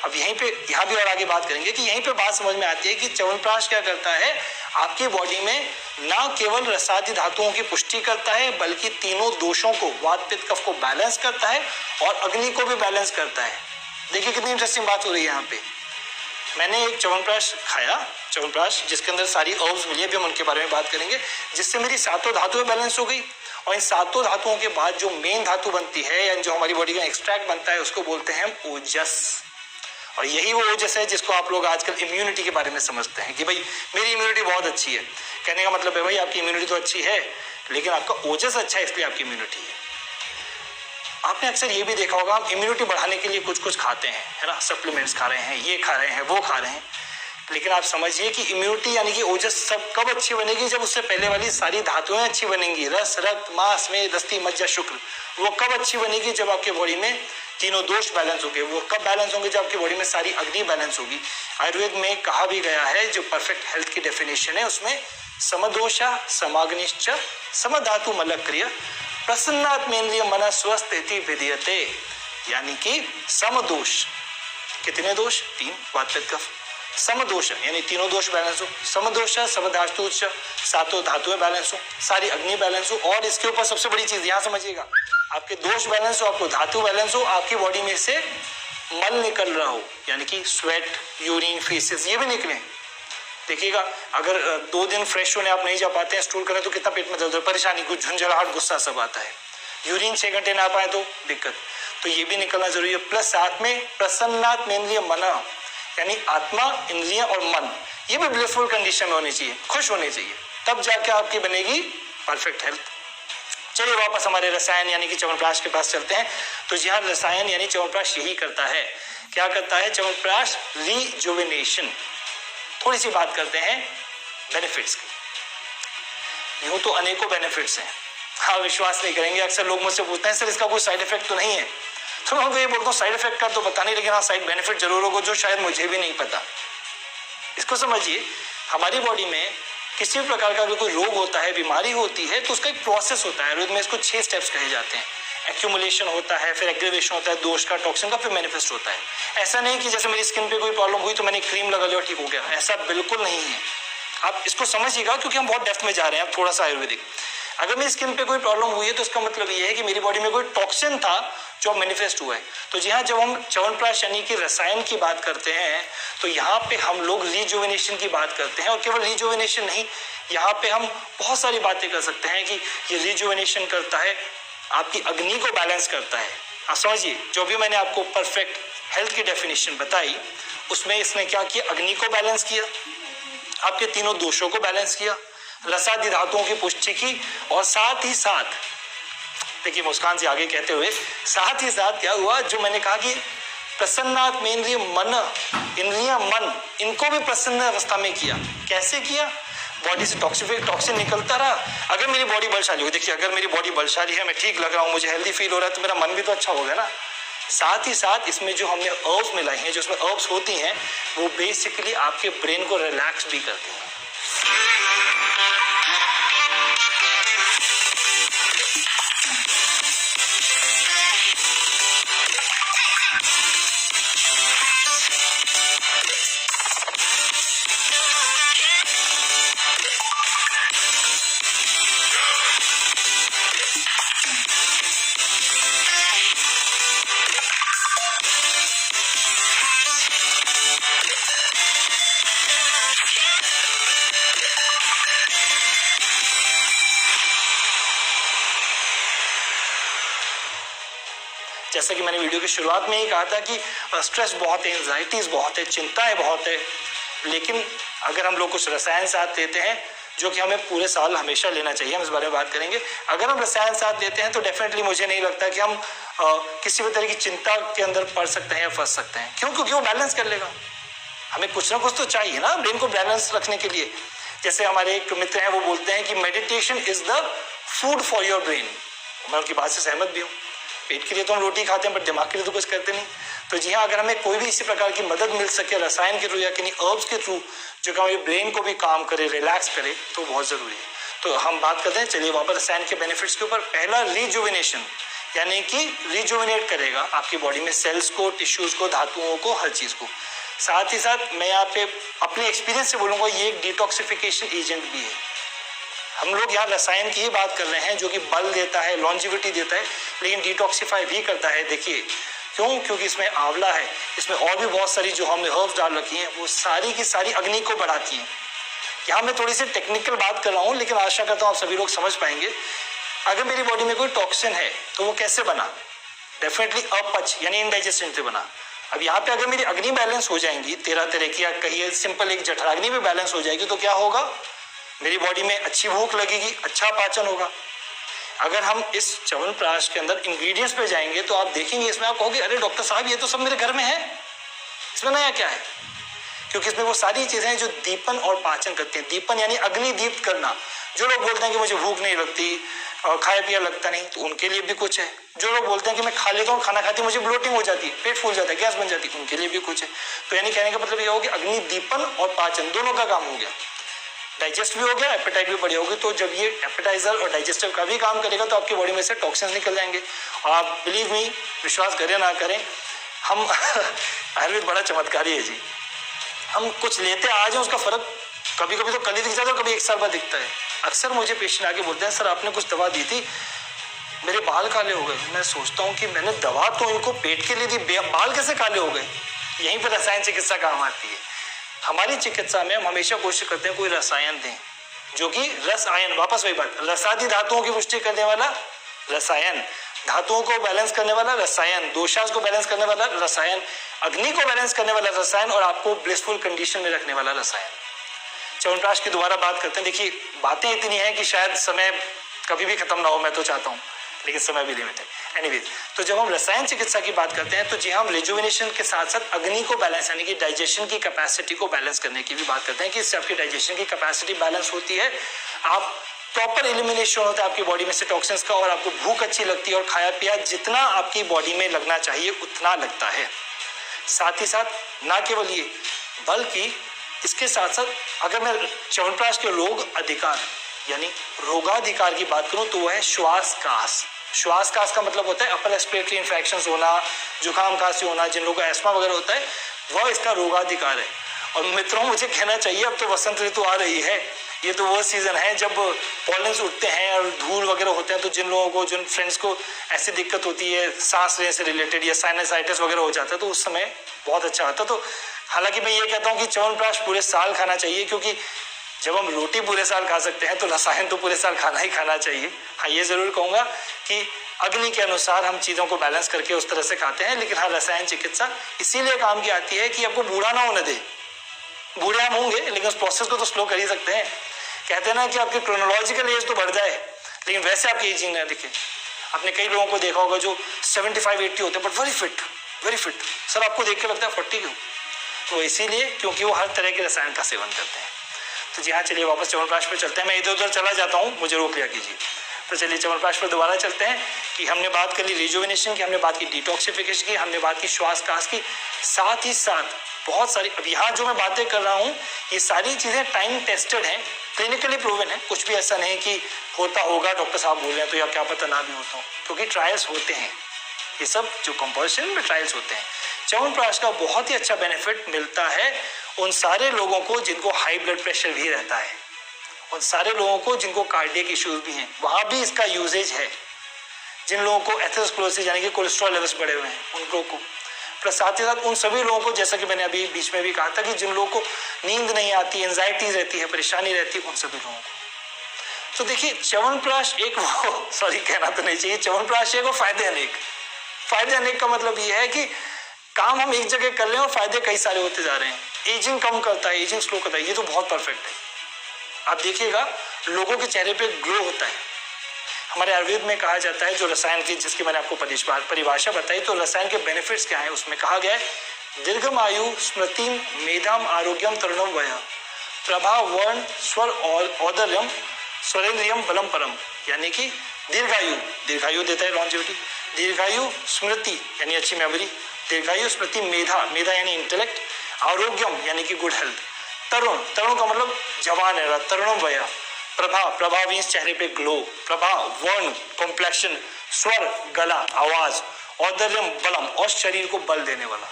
अब यहीं पे, यहाँ भी और आगे बात करेंगे कि यहीं पे बात समझ में आती है कि च्यवनप्राश क्या करता है, आपकी बॉडी में ना केवल रसादि धातुओं की पुष्टि करता है, बल्कि तीनों दोषों को, वात पित्त कफ को बैलेंस करता है और अग्नि को भी बैलेंस करता है। देखिए कितनी इंटरेस्टिंग बात हो रही है यहाँ पे। मैंने एक च्यवनप्राश खाया, च्यवनप्राश जिसके अंदर सारी हर्ब्स मिली है, अभी हम उनके बारे में बात करेंगे, जिससे मेरी 7 धातुएं बैलेंस हो गई। और इन 7 धातुओं के बाद जो मेन धातु बनती है, या जो हमारी बॉडी का एक्सट्रैक्ट बनता है, उसको बोलते हैं हम ओजस। और यही वो ओजस है जिसको आप लोग आजकल इम्यूनिटी के बारे में समझते हैं कि भाई मेरी इम्यूनिटी बहुत अच्छी है। कहने का मतलब है भाई, आपकी इम्यूनिटी तो अच्छी है, लेकिन आपका ओजस अच्छा है, इसलिए आपकी इम्यूनिटी है। आपने अक्सर ये भी देखा होगा, हम इम्यूनिटी बढ़ाने के लिए कुछ कुछ खाते हैं, है ना, सप्लीमेंट्स खा रहे हैं, ये खा रहे हैं, वो खा रहे हैं, लेकिन आप समझिए कि इम्यूनिटी यानी कि ओजस सब कब अच्छी बनेगी, जब उससे पहले वाली सारी धातुएं अच्छी बनेंगी। रस, रक्त, मांस, मेद, अस्थि, मज्जा, शुक्र, वो कब अच्छी बनेगी, जब आपके बॉडी में तीनों दोष बैलेंस होंगे। वो कब बैलेंस होंगे, जब आपकी बॉडी में सारी अग्नि बैलेंस होगी। आयुर्वेद में कहा भी गया है, जो परफेक्ट हेल्थ की डेफिनेशन है उसमें, समदोषा समाग्निश्च समधातु मलक्रिय प्रसन्नात्मेन्द्रिय मन स्वस्थ इति विधीयते, यानी कि समदोष। कितने दोष? 3, वात पित्त कफ। समदोष यानी तीनों दोष बैलेंस हो, समदोष समधातु, 7 धातुएं बैलेंस हो, सारी अग्नि बैलेंस हो, और इसके ऊपर सबसे बड़ी चीज यहाँ समझिएगा, आपके दोष बैलेंस हो, आपको धातु बैलेंस हो, आपकी बॉडी में से मल निकल रहा हो, यानी कि स्वेट, यूरिन, फेसेस, ये भी निकले। देखिएगा, अगर 2 दिन फ्रेश होने आप नहीं जा पाते हैं, स्टूल करें तो कितना पेट में दर्द, परेशानी, कुछ झंझलाहट, गुस्सा सब आता है। यूरिन 6 घंटे ना पाए तो दिक्कत, तो ये भी निकलना जरूरी है। प्लस साथ में प्रसन्नात्मेन्द्रिय मन, यानी आत्मा, इंद्रियां और मन, ये भी ब्लिसफुल कंडीशन में होनी चाहिए, खुश होने चाहिए। तब जाके आपकी बनेगी परफेक्ट हेल्थ। चलिए वापस हमारे रसायन यानी कि च्यवनप्राश के पास चलते हैं। तो जी हाँ, रसायन यानी च्यवनप्राश यही करता है। क्या करता है च्यवनप्राश? रिजुविनेशन। थोड़ी सी बात करते हैं बेनिफिट्स की। यूं तो अनेकों बेनिफिट्स हैं, हाँ विश्वास नहीं करेंगे। अक्सर लोग मुझसे पूछते हैं सर इसका कोई साइड इफेक्ट तो नहीं है? तो मैं उनको ये बोलता हूँ साइड इफेक्ट का तो पता नहीं, लेकिन हाँ साइड बेनिफिट जरूर होगा जो शायद मुझे भी नहीं पता। इसको समझिए, हमारी बॉडी में किसी भी प्रकार का अगर कोई रोग होता है, बीमारी होती है, तो उसका एक प्रोसेस होता है। आयुर्वेद में इसको 6 स्टेप्स कहे जाते हैं। एक्यूमुलेशन होता है, फिर एग्रीवेशन होता है, दोष का, टॉक्सिन का, फिर मैनिफेस्ट होता है। ऐसा नहीं कि जैसे मेरी स्किन पे कोई प्रॉब्लम हुई तो मैंने क्रीम लगा लिया और ठीक हो गया, ऐसा बिल्कुल नहीं है। आप इसको समझिएगा क्योंकि हम बहुत डेप्थ में जा रहे हैं। अब थोड़ा सा आयुर्वेदिक, अगर मेरी स्किन पे कोई प्रॉब्लम हुई है तो इसका मतलब ये है कि मेरी बॉडी में कोई टॉक्सिन था जो मैनिफेस्ट हुआ है। तो जी हाँ, जब हम च्यवनप्राश यानी कि रसायन की बात करते हैं तो यहाँ पे हम लोग रिजुविनेशन की बात करते हैं। और केवल रिजुविनेशन नहीं, यहाँ पे हम बहुत सारी बातें कर सकते हैं कि ये रिजुविनेशन करता है, आपकी अग्नि को बैलेंस करता है। आप समझिए, जो भी मैंने आपको परफेक्ट हेल्थ की डेफिनेशन बताई उसमें इसने क्या किया? अग्नि को बैलेंस किया, आपके तीनों दोषों को बैलेंस किया, रसादि धातुओं की पुष्टि की, और साथ ही साथ देखिए मुस्कान से आगे कहते हुए साथ ही साथ क्या हुआ, जो मैंने कहा कि प्रसन्नात्म इंद्रिय मन, इंद्रिया मन, इनको भी प्रसन्न अवस्था में किया। कैसे किया? बॉडी से टॉक्सिन निकलता रहा। अगर मेरी बॉडी बलशाली हो, देखिए अगर मेरी बॉडी बलशाली है, मैं ठीक लग रहा हूँ, मुझे हेल्दी फील हो रहा है, तो मेरा मन भी तो अच्छा होगा ना। साथ ही साथ इसमें जो हमने अर्ब्स मिलाई हैं, जो इसमें अर्ब्स होती हैं, वो बेसिकली आपके ब्रेन को रिलैक्स भी करती हैं। जैसा कि मैंने वीडियो की शुरुआत में ही कहा था कि स्ट्रेस बहुत है, एंजाइटीज बहुत है, चिंताएं बहुत है, लेकिन अगर हम लोग कुछ रसायन साथ देते हैं जो कि हमें पूरे साल हमेशा लेना चाहिए, हम इस बारे में बात करेंगे। अगर हम रसायन साथ देते हैं तो डेफिनेटली मुझे नहीं लगता कि हम किसी भी तरह की चिंता के अंदर पड़ सकते हैं या फंस सकते हैं। क्यों? क्योंकि वो बैलेंस कर लेगा। हमें कुछ ना कुछ तो चाहिए ना ब्रेन को बैलेंस रखने के लिए। जैसे हमारे एक मित्र हैं, वो बोलते हैं कि meditation is the food for your brain. मैं उनकी बात से सहमत भी हूँ। पेट के लिए तो हम रोटी खाते हैं, बट दिमाग के लिए तो कुछ करते नहीं। तो जी हाँ, अगर हमें कोई भी इसी प्रकार की मदद मिल सके रसायन के थ्रू या किन्हीं अर्ब्स के थ्रू जो कि हमारे ब्रेन को भी काम करे, रिलैक्स करे, तो बहुत जरूरी है। तो हम बात करते हैं, चलिए वापस रसायन के बेनिफिट्स के ऊपर। पहला, रिजुविनेशन, यानी कि रिजुविनेट करेगा आपकी बॉडी में सेल्स को, टिश्यूज को, धातुओं को, हर चीज को। साथ ही साथ मैं यहाँ पे अपने एक्सपीरियंस से बोलूंगा, ये एक डिटॉक्सिफिकेशन एजेंट भी है। हम लोग यहाँ रसायन की ही बात कर रहे हैं जो कि बल देता है, लॉन्जिविटी देता है, लेकिन डिटॉक्सिफाई भी करता है। देखिए क्यों? क्योंकि इसमें आंवला है, इसमें और भी बहुत सारी जो हमने हर्ब्स डाल रखी हैं, वो सारी की सारी अग्नि को बढ़ाती हैं। यहाँ मैं थोड़ी सी टेक्निकल बात कर रहा हूँ, लेकिन आशा करता हूँ आप सभी लोग समझ पाएंगे। अगर मेरी बॉडी में कोई टॉक्सिन है तो वो कैसे बना? डेफिनेटली अपच यानी इनडाइजेशन से बना। अब यहाँ पे अगर मेरी अग्नि बैलेंस हो जाएंगी, 13 तरह की, या कहिए सिंपल एक जठराग्नि भी बैलेंस हो जाएगी, तो क्या होगा? मेरी बॉडी में अच्छी भूख लगेगी, अच्छा पाचन होगा। अगर हम इस च्यवनप्राश के अंदर इंग्रेडिएंट्स पे जाएंगे तो आप देखेंगे, इसमें आप कहोगे अरे डॉक्टर साहब ये तो सब मेरे घर में है, इसमें नया क्या है? क्योंकि इसमें वो सारी चीजें हैं जो दीपन और पाचन करती हैं। दीपन यानी अग्नि दीप्त करना। जो लोग बोलते हैं कि मुझे भूख नहीं लगती, खाया पिया लगता नहीं, तो उनके लिए भी कुछ है। जो लोग बोलते हैं कि मैं खा लेता हूँ, खाना खाती मुझे ब्लोटिंग हो जाती है, पेट फूल जाता है, गैस बन जाती है, उनके लिए भी कुछ है। तो यानी कहने का मतलब ये हो कि अग्नि दीपन और पाचन दोनों का काम हो गया, डाइजेस्ट भी हो गया, एपेटाइट भी बढ़िया होगी। तो जब ये एपेटाइजर और डाइजेस्टिव का भी काम करेगा तो आपकी बॉडी में से टॉक्सिन्स निकल जाएंगे। और आप बिलीव मी, विश्वास करें ना करें, हम आयुर्वेद बड़ा चमत्कारी है जी। हम कुछ लेते आज हैं, उसका फर्क कभी कभी तो कल ही दिख जाता है, कभी 1 साल बाद दिखता है। अक्सर मुझे पेशेंट आके बोलते हैं सर आपने कुछ दवा दी थी, मेरे बाल काले हो गए। मैं सोचता हूँ कि मैंने दवा तो इनको पेट के लिए दी, बाल कैसे काले हो गए? यहीं पर रसायन चिकित्सा काम आती है। हमारी चिकित्सा में हम हमेशा कोशिश करते हैं कोई रसायन दें जो कि रसायन, वापस वही बात, रसादि धातुओं की पुष्टि करने वाला रसायन, धातुओं को बैलेंस करने वाला रसायन, दोषास को बैलेंस करने वाला रसायन, अग्नि को बैलेंस करने वाला रसायन, और आपको ब्लिसफुल कंडीशन में रखने वाला रसायन। च्यवनप्राश की दोबारा बात करते हैं। देखिए बातें इतनी हैं कि शायद समय कभी भी खत्म ना हो, मैं तो चाहता हूँ, लेकिन समय भी लिमिट है। एनीवेज, तो जब हम रसायन चिकित्सा की बात करते हैं तो जी हम रिजुविनेशन के साथ साथ अग्नि को बैलेंस यानी कि डाइजेशन की कैपेसिटी को बैलेंस करने की भी बात करते हैं कि इससे आपकी डाइजेशन की कैपेसिटी बैलेंस होती है, आप प्रॉपर एलिमिनेशन होता है आपकी बॉडी में से टॉक्सिन्स का, और आपको भूख अच्छी लगती है और खाया पिया जितना आपकी बॉडी में लगना चाहिए उतना लगता है। साथ ही साथ ना केवल ये, बल्कि इसके साथ साथ अगर मैं च्यवनप्राश के रोग अधिकार यानी रोगाधिकार की बात करूं तो वह है श्वास कास। श्वास कास का मतलब होता है अपर रेस्पिरेटरी इन्फेक्शंस होना, जुकाम खांसी होना, जिन लोगों को एस्मा वगैरह होता है वह इसका रोगाधिकार है। और मित्रों मुझे कहना चाहिए अब तो वसंत ऋतु आ रही है, ये तो वो सीजन है जब पॉलेंस उठते हैं और धूल वगैरह होते हैं, तो जिन लोगों को, जिन फ्रेंड्स को ऐसी दिक्कत होती है सांस लेने से रिलेटेड या साइनसाइटिस वगैरह हो जाता है तो उस समय बहुत अच्छा आता है। तो हालांकि मैं ये कहता हूँ कि च्यवनप्राश पूरे साल खाना चाहिए, क्योंकि जब हम रोटी पूरे साल खा सकते हैं तो रसायन तो पूरे साल खाना ही खाना चाहिए। हाँ ये जरूर कहूँगा कि अग्नि के अनुसार हम चीज़ों को बैलेंस करके उस तरह से खाते हैं, लेकिन हाँ रसायन चिकित्सा इसीलिए काम की आती है कि आपको बूढ़ा ना होने दे। बूढ़े हम होंगे लेकिन उस प्रोसेस को तो स्लो कर ही सकते हैं। कहते हैं ना कि आपकी क्रोनोलॉजिकल एज तो बढ़ जाए लेकिन वैसे आपकी एजिंग ना दिखे। आपने कई लोगों को देखा होगा जो 75-80 होते हैं बट वेरी फिट। सर आपको देख के लगता है 40 क्यों? तो इसीलिए क्योंकि वो हर तरह के रसायन का सेवन करते हैं। तो जी हाँ, चलिए वापस च्यवनप्राश पर चलते हैं। मैं इधर उधर चला जाता हूँ, मुझे रोक लिया कीजिए। तो चलिए च्यवनप्राश पर दोबारा चलते हैं कि हमने बात कर ली रिजुविनेशन की, हमने बात की डिटॉक्सिफिकेशन की, हमने बात की श्वास कास की, साथ ही साथ बहुत सारी, अब यहाँ जो मैं बातें कर रहा हूँ ये सारी चीज़ें टाइम टेस्टेड हैं, क्लिनिकली प्रूवन है। कुछ भी ऐसा नहीं कि होता होगा डॉक्टर साहब बोल रहे हैं तो या क्या पता ना भी होता हो, क्योंकि ट्रायल्स होते हैं। ये सब जो कंपल्शन में ट्रायल्स होते हैं। च्यवनप्राश का बहुत ही अच्छा बेनिफिट मिलता है उन सारे लोगों को जिनको हाई ब्लड प्रेशर भी रहता है, उन सारे लोगों को जिनको कार्डियक इश्यूज भी हैं, वहाँ भी इसका यूजेज है। जिन लोगों को एथेरोस्क्लेरोसिस यानी कि कोलेस्ट्रॉल लेवल्स बढ़े हुए हैं उन लोगों को, प्लस साथ ही साथ उन सभी लोगों को, जैसा कि मैंने अभी बीच में भी कहा था कि जिन लोगों को नींद नहीं आती, एंजाइटी रहती है, परेशानी रहती है, उन सभी लोगों को। तो देखिए च्यवनप्राश एक वो सॉरी कहना तो नहीं चाहिए, च्यवनप्राश एक वो फायदे अनेक। फायदे अनेक का मतलब ये है कि काम हम एक जगह कर रहे हैं और फायदे कई सारे होते जा रहे हैं। एजिंग कम करता है, एजिंग स्लो करता है, ये तो बहुत परफेक्ट है। आप देखिएगा लोगों के चेहरे पे ग्लो होता है। हमारे आयुर्वेद में कहा जाता है, जो रसायन की जिसकी मैंने आपको परिभाषा बताई, तो रसायन के बेनिफिट्स क्या है उसमें कहा गया है दीर्घम आयु स्मृतिम मेधाम आरोग्यम तरुणम वय प्रभा वर्ण स्वर औदर्यम स्वरेंद्रियम बलम परम, यानी कि दीर्घायु देता है लॉन्जेविटी, दीर्घायु स्मृति यानी अच्छी मेमोरी, दीर्घायु स्मृति मेधा यानी इंटेलेक्ट, आरोग्यम यानी कि गुड हेल्थ, तरुण का मतलब जवान है, तरुणम वय, प्रभा मीन्स चेहरे पे ग्लो, प्रभा वर्ण कॉम्प्लेक्शन, स्वर गला आवाज, औदर्यम बलम और शरीर को बल देने वाला।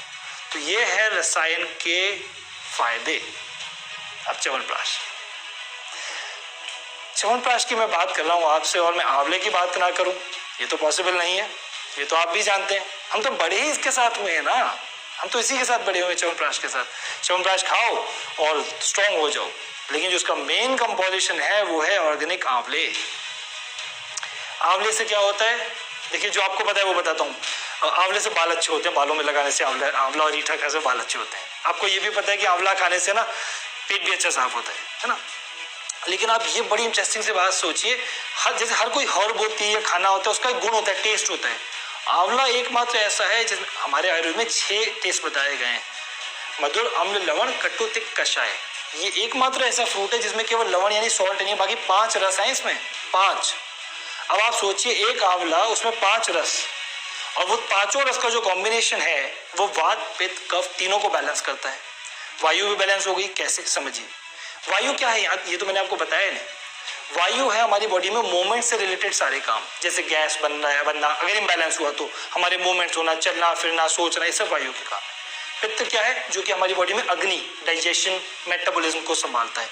तो ये है रसायन के फायदे। अब च्यवनप्राश की मैं बात कर रहा हूँ आपसे, और मैं आंवले की बात ना करूँ ये तो पॉसिबल नहीं है, ये तो आप भी जानते हैं। हम तो बड़े ही इसके साथ हुए हैं ना, हम तो इसी के साथ बड़े हुए च्यवनप्राश के साथ। च्यवनप्राश खाओ और स्ट्रॉन्ग हो जाओ, लेकिन जो उसका मेन कंपोजिशन है वो है ऑर्गेनिक आंवले। आंवले से क्या होता है देखिए, जो आपको पता है वो बताता हूँ। आंवले से बाल अच्छे होते हैं, बालों में लगाने से आंवला और रीठा खाने से बाल अच्छे होते हैं। आपको ये भी पता है कि आंवला खाने से ना पेट भी अच्छा साफ होता है ना। लेकिन आप ये बड़ी इंटरेस्टिंग से बात सोचिए, जैसे हर कोई हर्ब होती है या खाना होता है उसका एक गुण होता है, टेस्ट होता है। आंवला एकमात्र ऐसा है जिसमें हमारे आयुर्वेद में 6 टेस्ट बताए गए हैं, मधुर, अम्ल, लवण, कटु, तिक्त, कषाय। ये एकमात्र ऐसा फ्रूट है जिसमें केवल लवण यानी सॉल्ट नहीं, बाकी 5 रस हैं इसमें, 5। अब आप सोचिए एक आंवला, उसमें 5 रस, और वो 5 रस का जो कॉम्बिनेशन है वो वात पित्त कफ तीनों को बैलेंस करता है। वायु भी बैलेंस हो गई, कैसे समझिए। वायु क्या है ये तो मैंने आपको बताया नहीं। वायु है हमारी बॉडी में मूवमेंट से रिलेटेड सारे काम, जैसे गैस बनना, अगर इम्बैलेंस हुआ तो हमारे मूवमेंट्स होना, चलना फिरना, सोचना, ये सब वायु के काम। पित्त क्या है, जो कि हमारी बॉडी में अग्नि, डाइजेशन, मेटाबॉलिज्म को संभालता है।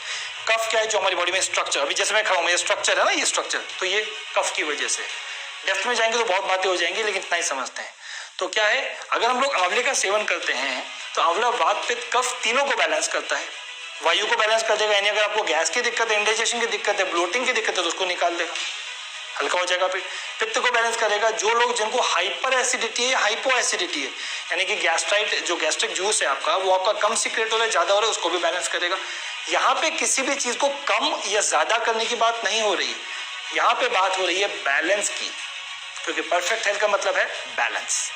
कफ क्या है, जो हमारी बॉडी में स्ट्रक्चर, अभी जैसे मैं खड़ा हूँ ये स्ट्रक्चर है ना, ये स्ट्रक्चर, तो ये कफ की वजह से। डेप्थ में जाएंगे तो बहुत बातें हो जाएंगी, लेकिन इतना ही समझते हैं। तो क्या है, अगर हम लोग आंवले का सेवन करते हैं तो आंवला वात पित्त कफ तीनों को बैलेंस करता है। वायु को बैलेंस कर देगा, यानी अगर आपको गैस की दिक्कत है, इंडाइजेशन की दिक्कत है, ब्लोटिंग की दिक्कत है तो उसको निकाल देगा, हल्का हो जाएगा पेट। पित्त को बैलेंस करेगा। जो लोग जिनको हाइपर एसिडिटी है, हाइपो एसिडिटी है, यानी कि गैस्ट्राइट, जो गैस्ट्रिक जूस है आपका, वो आपका कम सीक्रेट हो रहा है, ज्यादा हो रहा है, उसको भी बैलेंस करेगा। यहाँ पे किसी भी चीज को कम या ज्यादा करने की बात नहीं हो रही है, यहाँ पे बात हो रही है बैलेंस की, क्योंकि परफेक्ट हेल्थ का मतलब है बैलेंस।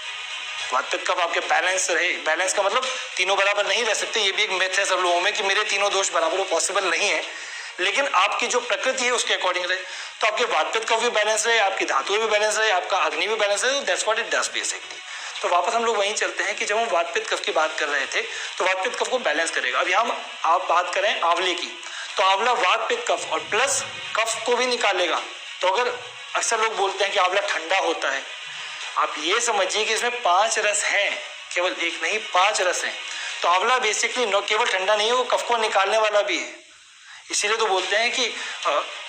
वात पित्त कफ आपके बैलेंस रहे। बैलेंस का मतलब तीनों बराबर नहीं रह सकते, ये भी एक मिथ है सब लोगों में कि मेरे तीनों दोष बराबर हो, पॉसिबल नहीं है। लेकिन आपकी जो प्रकृति है उसके अकॉर्डिंग रहे, तो आपके वात पित्त कफ भी बैलेंस रहे, आपकी धातु भी बैलेंस रहे, आपका अग्नि भी बैलेंस रहे, that's what it does basically. तो वापस हम लोग वहीं चलते हैं कि जब हम वात पित्त कफ की बात कर रहे थे तो वात पित्त कफ को बैलेंस करेगा। अब यहाँ आप बात करें आंवले की, तो आंवला वात पित्त कफ और प्लस कफ को भी निकालेगा। तो अगर अक्सर लोग बोलते हैं कि आंवला ठंडा होता है, आप ये समझिए कि इसमें 5 रस हैं, केवल एक नहीं 5 रस हैं। तो आंवला बेसिकली न केवल ठंडा नहीं है, वो कफ को निकालने वाला भी है। इसीलिए तो बोलते हैं कि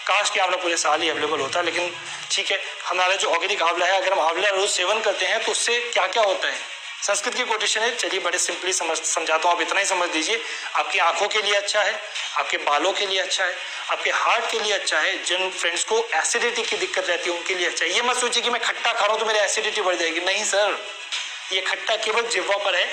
काश कि आंवला पूरे साल ही अवेलेबल होता, लेकिन ठीक है, हमारा जो ऑर्गेनिक आंवला है, अगर हम आंवला रोज सेवन करते हैं तो उससे क्या क्या होता है। संस्कृत की कोटेशन है, चलिए बड़े सिंपली समझाता हूँ, आप इतना ही समझ लीजिए। आपकी आंखों के लिए अच्छा है, आपके बालों के लिए अच्छा है, आपके हार्ट के लिए अच्छा है। जिन फ्रेंड्स को एसिडिटी की दिक्कत रहती है उनके लिए अच्छा है। ये मत सोचिए कि मैं खट्टा खा रहा हूँ तो मेरी एसिडिटी बढ़ जाएगी, नहीं सर, ये खट्टा केवल जिह्वा पर है,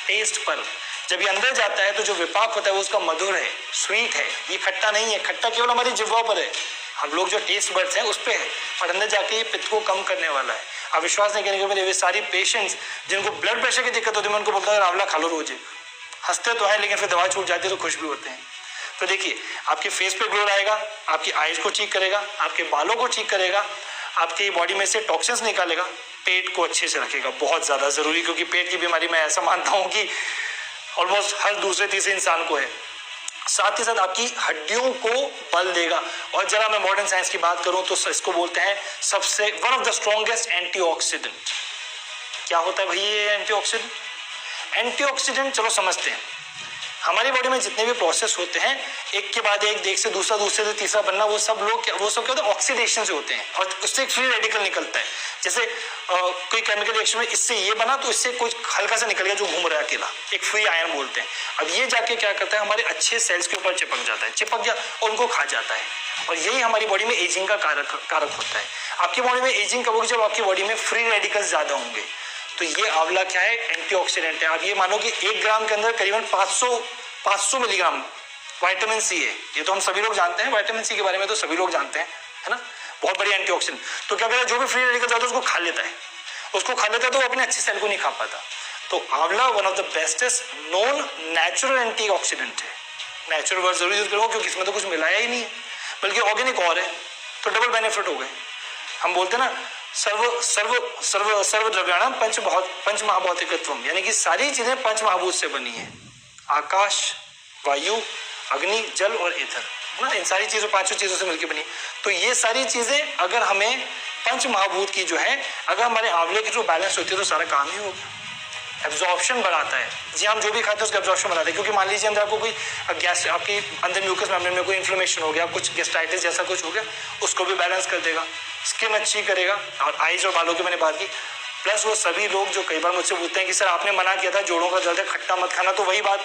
टेस्ट पर। जब ये अंदर जाता है तो जो विपाक होता है वो उसका मधुर है, स्वीट है, ये खट्टा नहीं है। खट्टा केवल हमारी जिह्वा पर है, हम लोग जो टेस्ट बड्स हैं उस पर है, और अंदर जाके ये पित्त को कम करने वाला है। आप विश्वास नहीं करेंगे, मेरे वे सारी पेशेंट्स जिनको ब्लड प्रेशर की दिक्कत होती है मैं उनको बोलता हूँ आंवला खा लो रोज। हंसते तो है लेकिन फिर दवा छूट जाती है तो खुश भी होते हैं। तो देखिए, आपके फेस पे ग्लो आएगा, आपकी आईज को ठीक करेगा, आपके बालों को ठीक करेगा, आपकी बॉडी में से टॉक्सिन्स निकालेगा, पेट को अच्छे से रखेगा, बहुत ज़्यादा ज़रूरी, क्योंकि पेट की बीमारी मैं ऐसा मानता हूँ कि ऑलमोस्ट हर दूसरे तीसरे इंसान को है। साथ ही साथ आपकी हड्डियों को बल देगा। और जरा मैं मॉडर्न साइंस की बात करूं तो इसको बोलते हैं सबसे one of the strongest antioxidant. क्या होता है भाई ये एंटीऑक्सीडेंट? एंटीऑक्सीडेंट चलो समझते हैं। हमारी बॉडी में जितने भी प्रोसेस होते हैं, एक के बाद एक से दूसरा, दूसरे से तीसरा बनना, वो सब क्या होता है, ऑक्सीडेशन से होते हैं, और उससे एक फ्री रेडिकल निकलता है। जैसे कोई केमिकल रिएक्शन में इससे ये बना तो इससे कुछ हल्का सा निकल गया जो घूम रहा है अकेला, एक फ्री आयन बोलते हैं। अब ये जाके क्या करता है, हमारे अच्छे सेल्स के ऊपर चिपक जाता है, चिपक गया और उनको खा जाता है, और यही हमारी बॉडी में एजिंग का कारक होता है। आपकी बॉडी में एजिंग कब होगी? जब आपकी बॉडी में फ्री रेडिकल्स ज्यादा होंगे। तो ये आंवला क्या है? एंटीऑक्सीडेंट है। आप ये मानो कि 1 ग्राम के अंदर करीबन 500 मिलीग्राम विटामिन सी है। ये तो हम सभी लोग जानते हैं, विटामिन सी के बारे में तो सभी लोग जानते हैं, है ना, बहुत बड़ी एंटीऑक्सीडेंट। तो क्या करता है, जो भी फ्री रेडिकल जाता है उसको खा लेता है, तो वो अपने अच्छे सेल को नहीं खा पाता। तो आंवला one of the bestest non natural antioxidant है। नेचुरल वर्ड जरूर यूज करूंगा क्योंकि इसमें तो कुछ मिलाया ही नहीं है, बल्कि ऑर्गेनिक और है, तो डबल बेनिफिट हो गए। हम बोलते हैं ना सर्व द्रव्याणाम पंच महाभौतिकत्वम, यानी कि सारी चीजें पंच महाभूत से बनी है। आकाश, वायु, अग्नि, जल और ईथर, ना, इन सारी चीजों 5 चीजों से मिलकर बनी। तो ये सारी चीजें अगर हमें पंच महाभूत की जो है, अगर हमारे आंवले की जो बैलेंस होती है तो सारा काम ही होगा। एब्जॉर्प्शन बढ़ाता है जी, हम जो भी खाते हैं उसका एब्जॉर्प्शन बढ़ाता है। क्योंकि मान लीजिए अंदर आपको कोई गैस, आपकी अंदर म्यूकस मेम्ब्रेन में कोई इन्फ्लेमेशन हो गया, कुछ गैस्ट्राइटिस जैसा कुछ हो गया, उसको भी बैलेंस कर देगा। स्किन अच्छी करेगा, और आईज और बालों की मैंने बात की। प्लस वो सभी लोग जो कई बार मुझसे पूछते हैं कि सर आपने मना किया था जोड़ों का दर्द है खट्टा मत खाना, तो वही बात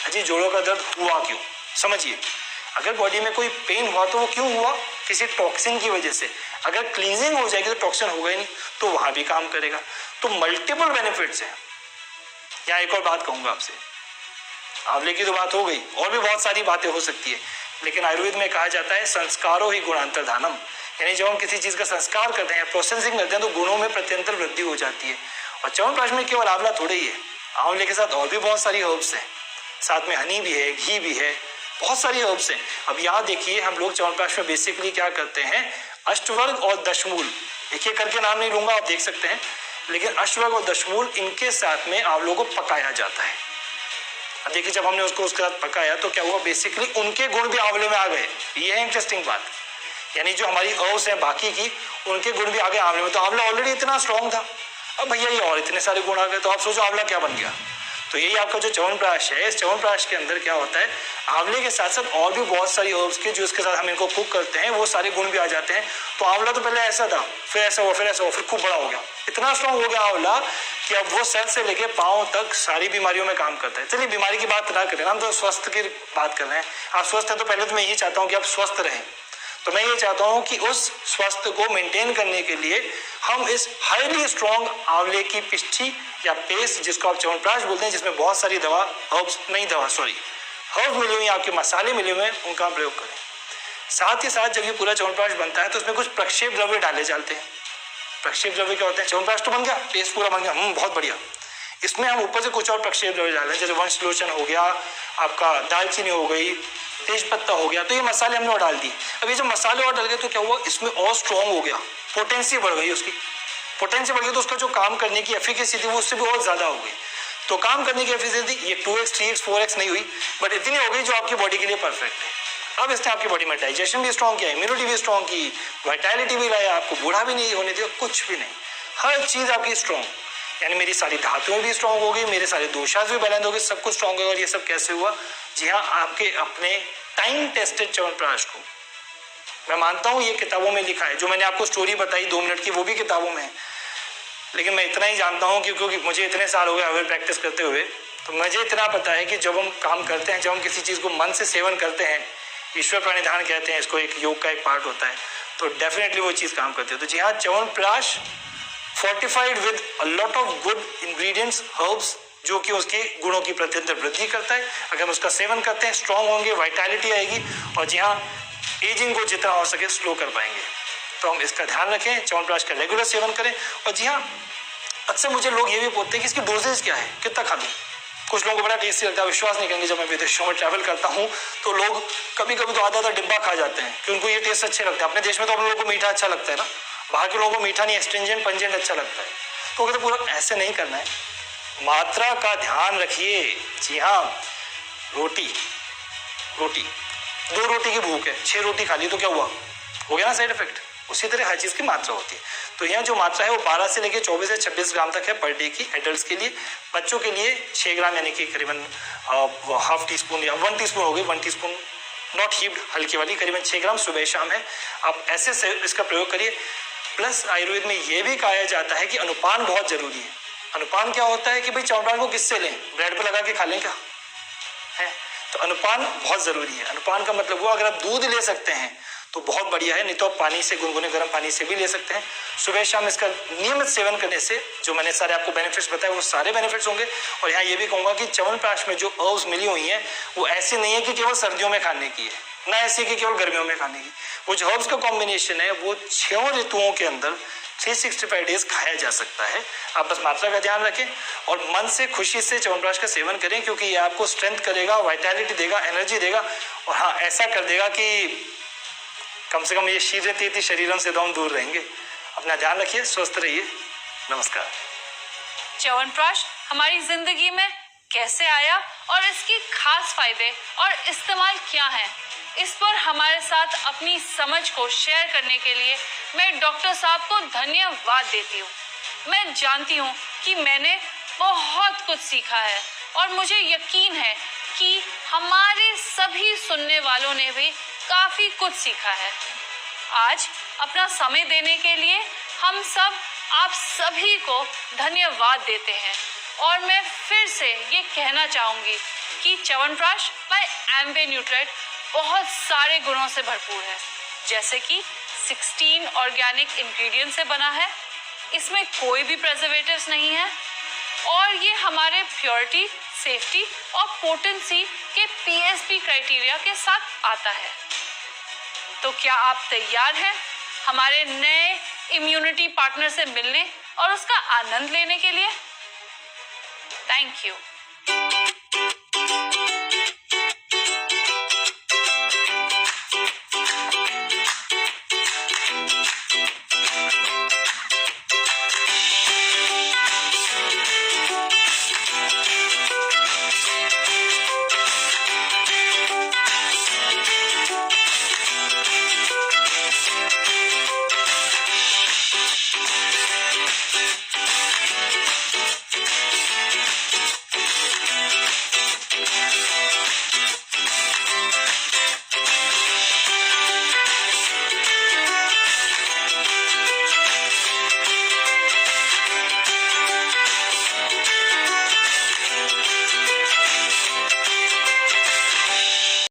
जी, जोड़ों का दर्द हुआ क्यों? समझिए, अगर बॉडी में कोई पेन हुआ तो वो क्यों हुआ? किसी टॉक्सिन की वजह से। अगर क्लींजिंग हो जाएगी तो टॉक्सिन होगा ही नहीं, तो वहां भी काम करेगा। तो मल्टीपल बेनिफिट्स हैं। यहाँ एक और बात कहूंगा आपसे, आंवले की तो बात हो गई, और भी बहुत सारी बातें हो सकती है, लेकिन आयुर्वेद में कहा जाता है संस्कारो ही गुणांतरधानम, यानी जब हम किसी चीज का संस्कार करते हैं, प्रोसेसिंग करते हैं, तो गुणों में प्रत्यंतर वृद्धि हो जाती है। और च्यवनप्राश में केवल आंवला थोड़े ही है, आंवले के साथ और भी बहुत सारी हर्ब्स हैं, साथ में हनी भी है, घी भी है, बहुत सारी हर्ब्स हैं। अब यहाँ देखिए, हम लोग च्यवनप्राश में बेसिकली क्या करते हैं, अष्टवर्ग और दशमूल, एक एक करके नाम नहीं लूंगा, आप देख सकते हैं, लेकिन अष्टवर्ग और दशमूल, इनके साथ में आंवलों को पकाया जाता है। अब देखिए, जब हमने उसको उसके साथ पकाया तो क्या हुआ, बेसिकली उनके गुण भी आंवले में आ गए। ये है इंटरेस्टिंग बात, यानी जो हमारी हर्ब्स हैं बाकी की, उनके गुण भी आ गए आंवले में। तो आंवला ऑलरेडी इतना स्ट्रॉन्ग था, अब भैया ये और इतने सारे गुण आ गए, तो आप सोचो आंवला क्या बन गया। तो यही आपका जो च्यवनप्राश है, इस च्यवनप्राश के अंदर क्या होता है, आंवले के साथ साथ और भी बहुत सारी हर्ब्स के जो इसके साथ हम इनको कुक करते हैं, वो सारे गुण भी आ जाते हैं। तो आंवला तो पहले ऐसा था, फिर ऐसा हुआ, फिर ऐसा हुआ, फिर खूब बड़ा हो गया, इतना स्ट्रॉन्ग हो गया आंवला कि अब वो सर से लेके पांव तक सारी बीमारियों में काम करता है। चलिए बीमारी की बात ना करें, हम तो स्वस्थ की बात कर रहे हैं। आप स्वस्थ हैं तो पहले तो मैं यही चाहता हूँ कि आप स्वस्थ रहें। तो मैं ये चाहता हूँ कि उस स्वास्थ्य को मेंटेन करने के लिए हम इस हाईली स्ट्रॉन्ग आंवले की पिष्ठी या पेस्ट, जिसको आप च्यवनप्राश बोलते हैं, जिसमें बहुत सारी हर्ब मिले हुए, आपके मसाले मिले हुए हैं, उनका प्रयोग करें। साथ ही साथ जब ये पूरा च्यवनप्राश बनता है तो उसमें कुछ प्रक्षेप द्रव्य डाले जाते हैं। प्रक्षेप द्रव्य क्या होते हैं? च्यवनप्राश तो बन गया, पेस्ट पूरा बन गया, बहुत बढ़िया। इसमें हम ऊपर से कुछ और प्रक्षेप द्रव्य डाल रहे हैं, जैसे वंशलोचन हो गया, आपका दालचीनी हो गई, तेजपत्ता हो गया। तो ये मसाले हमने और डाल दिए। अब ये जो मसाले और डाल गए तो क्या हुआ, इसमें और स्ट्रॉन्ग हो गया, पोटेंसी बढ़ गई, उसकी पोटेंसी बढ़ गई, तो उसका जो काम करने की एफिकेसी थी वो उससे भी और ज्यादा हो गई। तो काम करने की एफिशिएंसी ये 2x 3x 4x नहीं हुई, बट इतनी हो गई जो आपकी बॉडी के लिए परफेक्ट है। अब इसने आपकी बॉडी में डाइजेशन भी स्ट्रॉन्ग किया, इम्यूनिटी भी स्ट्रॉन्ग की, वाइटैलिटी भी लाया, आपको बूढ़ा भी नहीं होने दिया, कुछ भी नहीं, हर चीज आपकी स्ट्रॉन्ग। यानी मेरी सारी धातुएं भी स्ट्रॉन्ग हो गई, मेरे सारे दोषास भी बैलेंस हो गए, सब कुछ स्ट्रॉन्ग है। और ये सब कैसे हुआ? जी हाँ, आपके अपने टाइम टेस्टेड च्यवनप्राश को। मैं मानता हूँ ये किताबों में लिखा है, जो मैंने आपको स्टोरी बताई 2 मिनट की, वो भी किताबों में है। लेकिन मैं इतना ही जानता हूँ क्योंकि मुझे इतने साल हो गए अगर प्रैक्टिस करते हुए, तो मुझे इतना पता है कि जब हम काम करते हैं, जब हम किसी चीज़ को मन से सेवन करते हैं, ईश्वर प्रणिधान कहते हैं इसको, एक योग का एक पार्ट होता है, तो डेफिनेटली वो चीज़ काम करती है। तो जी हाँ, chyawanprash fortified with a lot of good ingredients, herbs, जो कि उसके गुणों की प्रत्यंतर वृद्धि करता है। अगर हम उसका सेवन करते हैं, स्ट्रॉन्ग होंगे, वाइटैलिटी आएगी, और जी हाँ, एजिंग को जितना हो सके स्लो कर पाएंगे। तो हम इसका ध्यान रखें, च्यवनप्राश का रेगुलर सेवन करें। और जी हाँ, अक्सर मुझे लोग ये भी पूछते हैं कि इसकी डोजेज क्या है, कितना खा दूं। कुछ लोगों को बड़ा टेस्टी लगता है, विश्वास नहीं करेंगे, जब मैं विदेशों में ट्रैवल करता हूँ तो लोग कभी कभी तो आधा डिब्बा खा जाते हैं कि उनको ये टेस्ट अच्छे लगता है। अपने देश में तो हम लोगों को मीठा अच्छा लगता है ना, बाहर के लोगों को मीठा नहीं, एस्ट्रिंजेंट पंजेंट अच्छा लगता है। तो कहते पूरा ऐसे नहीं करना है, मात्रा का ध्यान रखिए। जी हाँ, रोटी 2 रोटी की भूख है, 6 रोटी खा ली तो क्या हुआ, हो गया ना साइड इफेक्ट। उसी तरह हर चीज की मात्रा होती है। तो यहाँ जो मात्रा है वो 12 से लेकर 24 से 26 ग्राम तक है पर डे की एडल्ट्स के लिए। बच्चों के लिए 6 ग्राम, यानी कि करीबन हाफ टी स्पून या 1 टीस्पून हो गई, 1 टीस्पून नॉट हीप्ड, हल्की वाली, करीबन 6 ग्राम सुबह शाम है। आप ऐसे से इसका प्रयोग करिए। प्लस आयुर्वेद में ये भी कहा जाता है कि अनुपान बहुत जरूरी है। अनुपान क्या होता है कि भाई च्यवनप्राश को किससे लें, ब्रेड पर लगा के खा लें क्या है? तो अनुपान बहुत जरूरी है। अनुपान का मतलब वो, अगर आप दूध ले सकते हैं तो बहुत बढ़िया है, नहीं तो आप पानी से, गुनगुने गर्म पानी से भी ले सकते हैं। सुबह शाम इसका नियमित सेवन करने से जो मैंने सारे आपको बेनिफिट्स बताए वो सारे बेनिफिट्स होंगे। और यहाँ ये भी कहूंगा कि च्यवनप्राश में जो हर्ब्स मिली हुई हैं वो ऐसी नहीं है कि केवल सर्दियों में खाने की है, ना ऐसी कि केवल गर्मियों में खाने की। वो जो हर्ब्स का कॉम्बिनेशन है वो 6 ऋतुओं के अंदर 365 डेज खाया जा सकता है। आप बस मात्रा का ध्यान रखें और मन से, खुशी से च्यवनप्राश का सेवन करें, क्योंकि ये आपको स्ट्रेंथ करेगा, वाइटैलिटी देगा, एनर्जी देगा। और हाँ, ऐसा कर देगा कि कम से कम ये शीघ्र शरीरों से तो हम दूर रहेंगे। अपना ध्यान रखिए, स्वस्थ रहिए, नमस्कार। च्यवनप्राश हमारी जिंदगी में कैसे आया और इसके खास फायदे और इस्तेमाल क्या हैं, इस पर हमारे साथ अपनी समझ को शेयर करने के लिए मैं डॉक्टर साहब को धन्यवाद देती हूँ। मैं जानती हूँ कि मैंने बहुत कुछ सीखा है और मुझे यकीन है कि हमारे सभी सुनने वालों ने भी काफी कुछ सीखा है। आज अपना समय देने के लिए हम सब आप सभी को धन्यवाद देते हैं और मैं फिर से ये कहना चाहूंगी कि च्यवनप्राश बाय एम्बे न्यूट्राइट बहुत सारे गुणों से भरपूर है, जैसे कि 16 ऑर्गेनिक इंग्रेडिएंट से बना है, इसमें कोई भी प्रिजर्वेटिव्स नहीं है और ये हमारे प्योरिटी, सेफ्टी और पोटेंसी के पीएसपी क्राइटेरिया के साथ आता है। तो क्या आप तैयार हैं हमारे नए इम्यूनिटी पार्टनर से मिलने और उसका आनंद लेने के लिए? Thank you.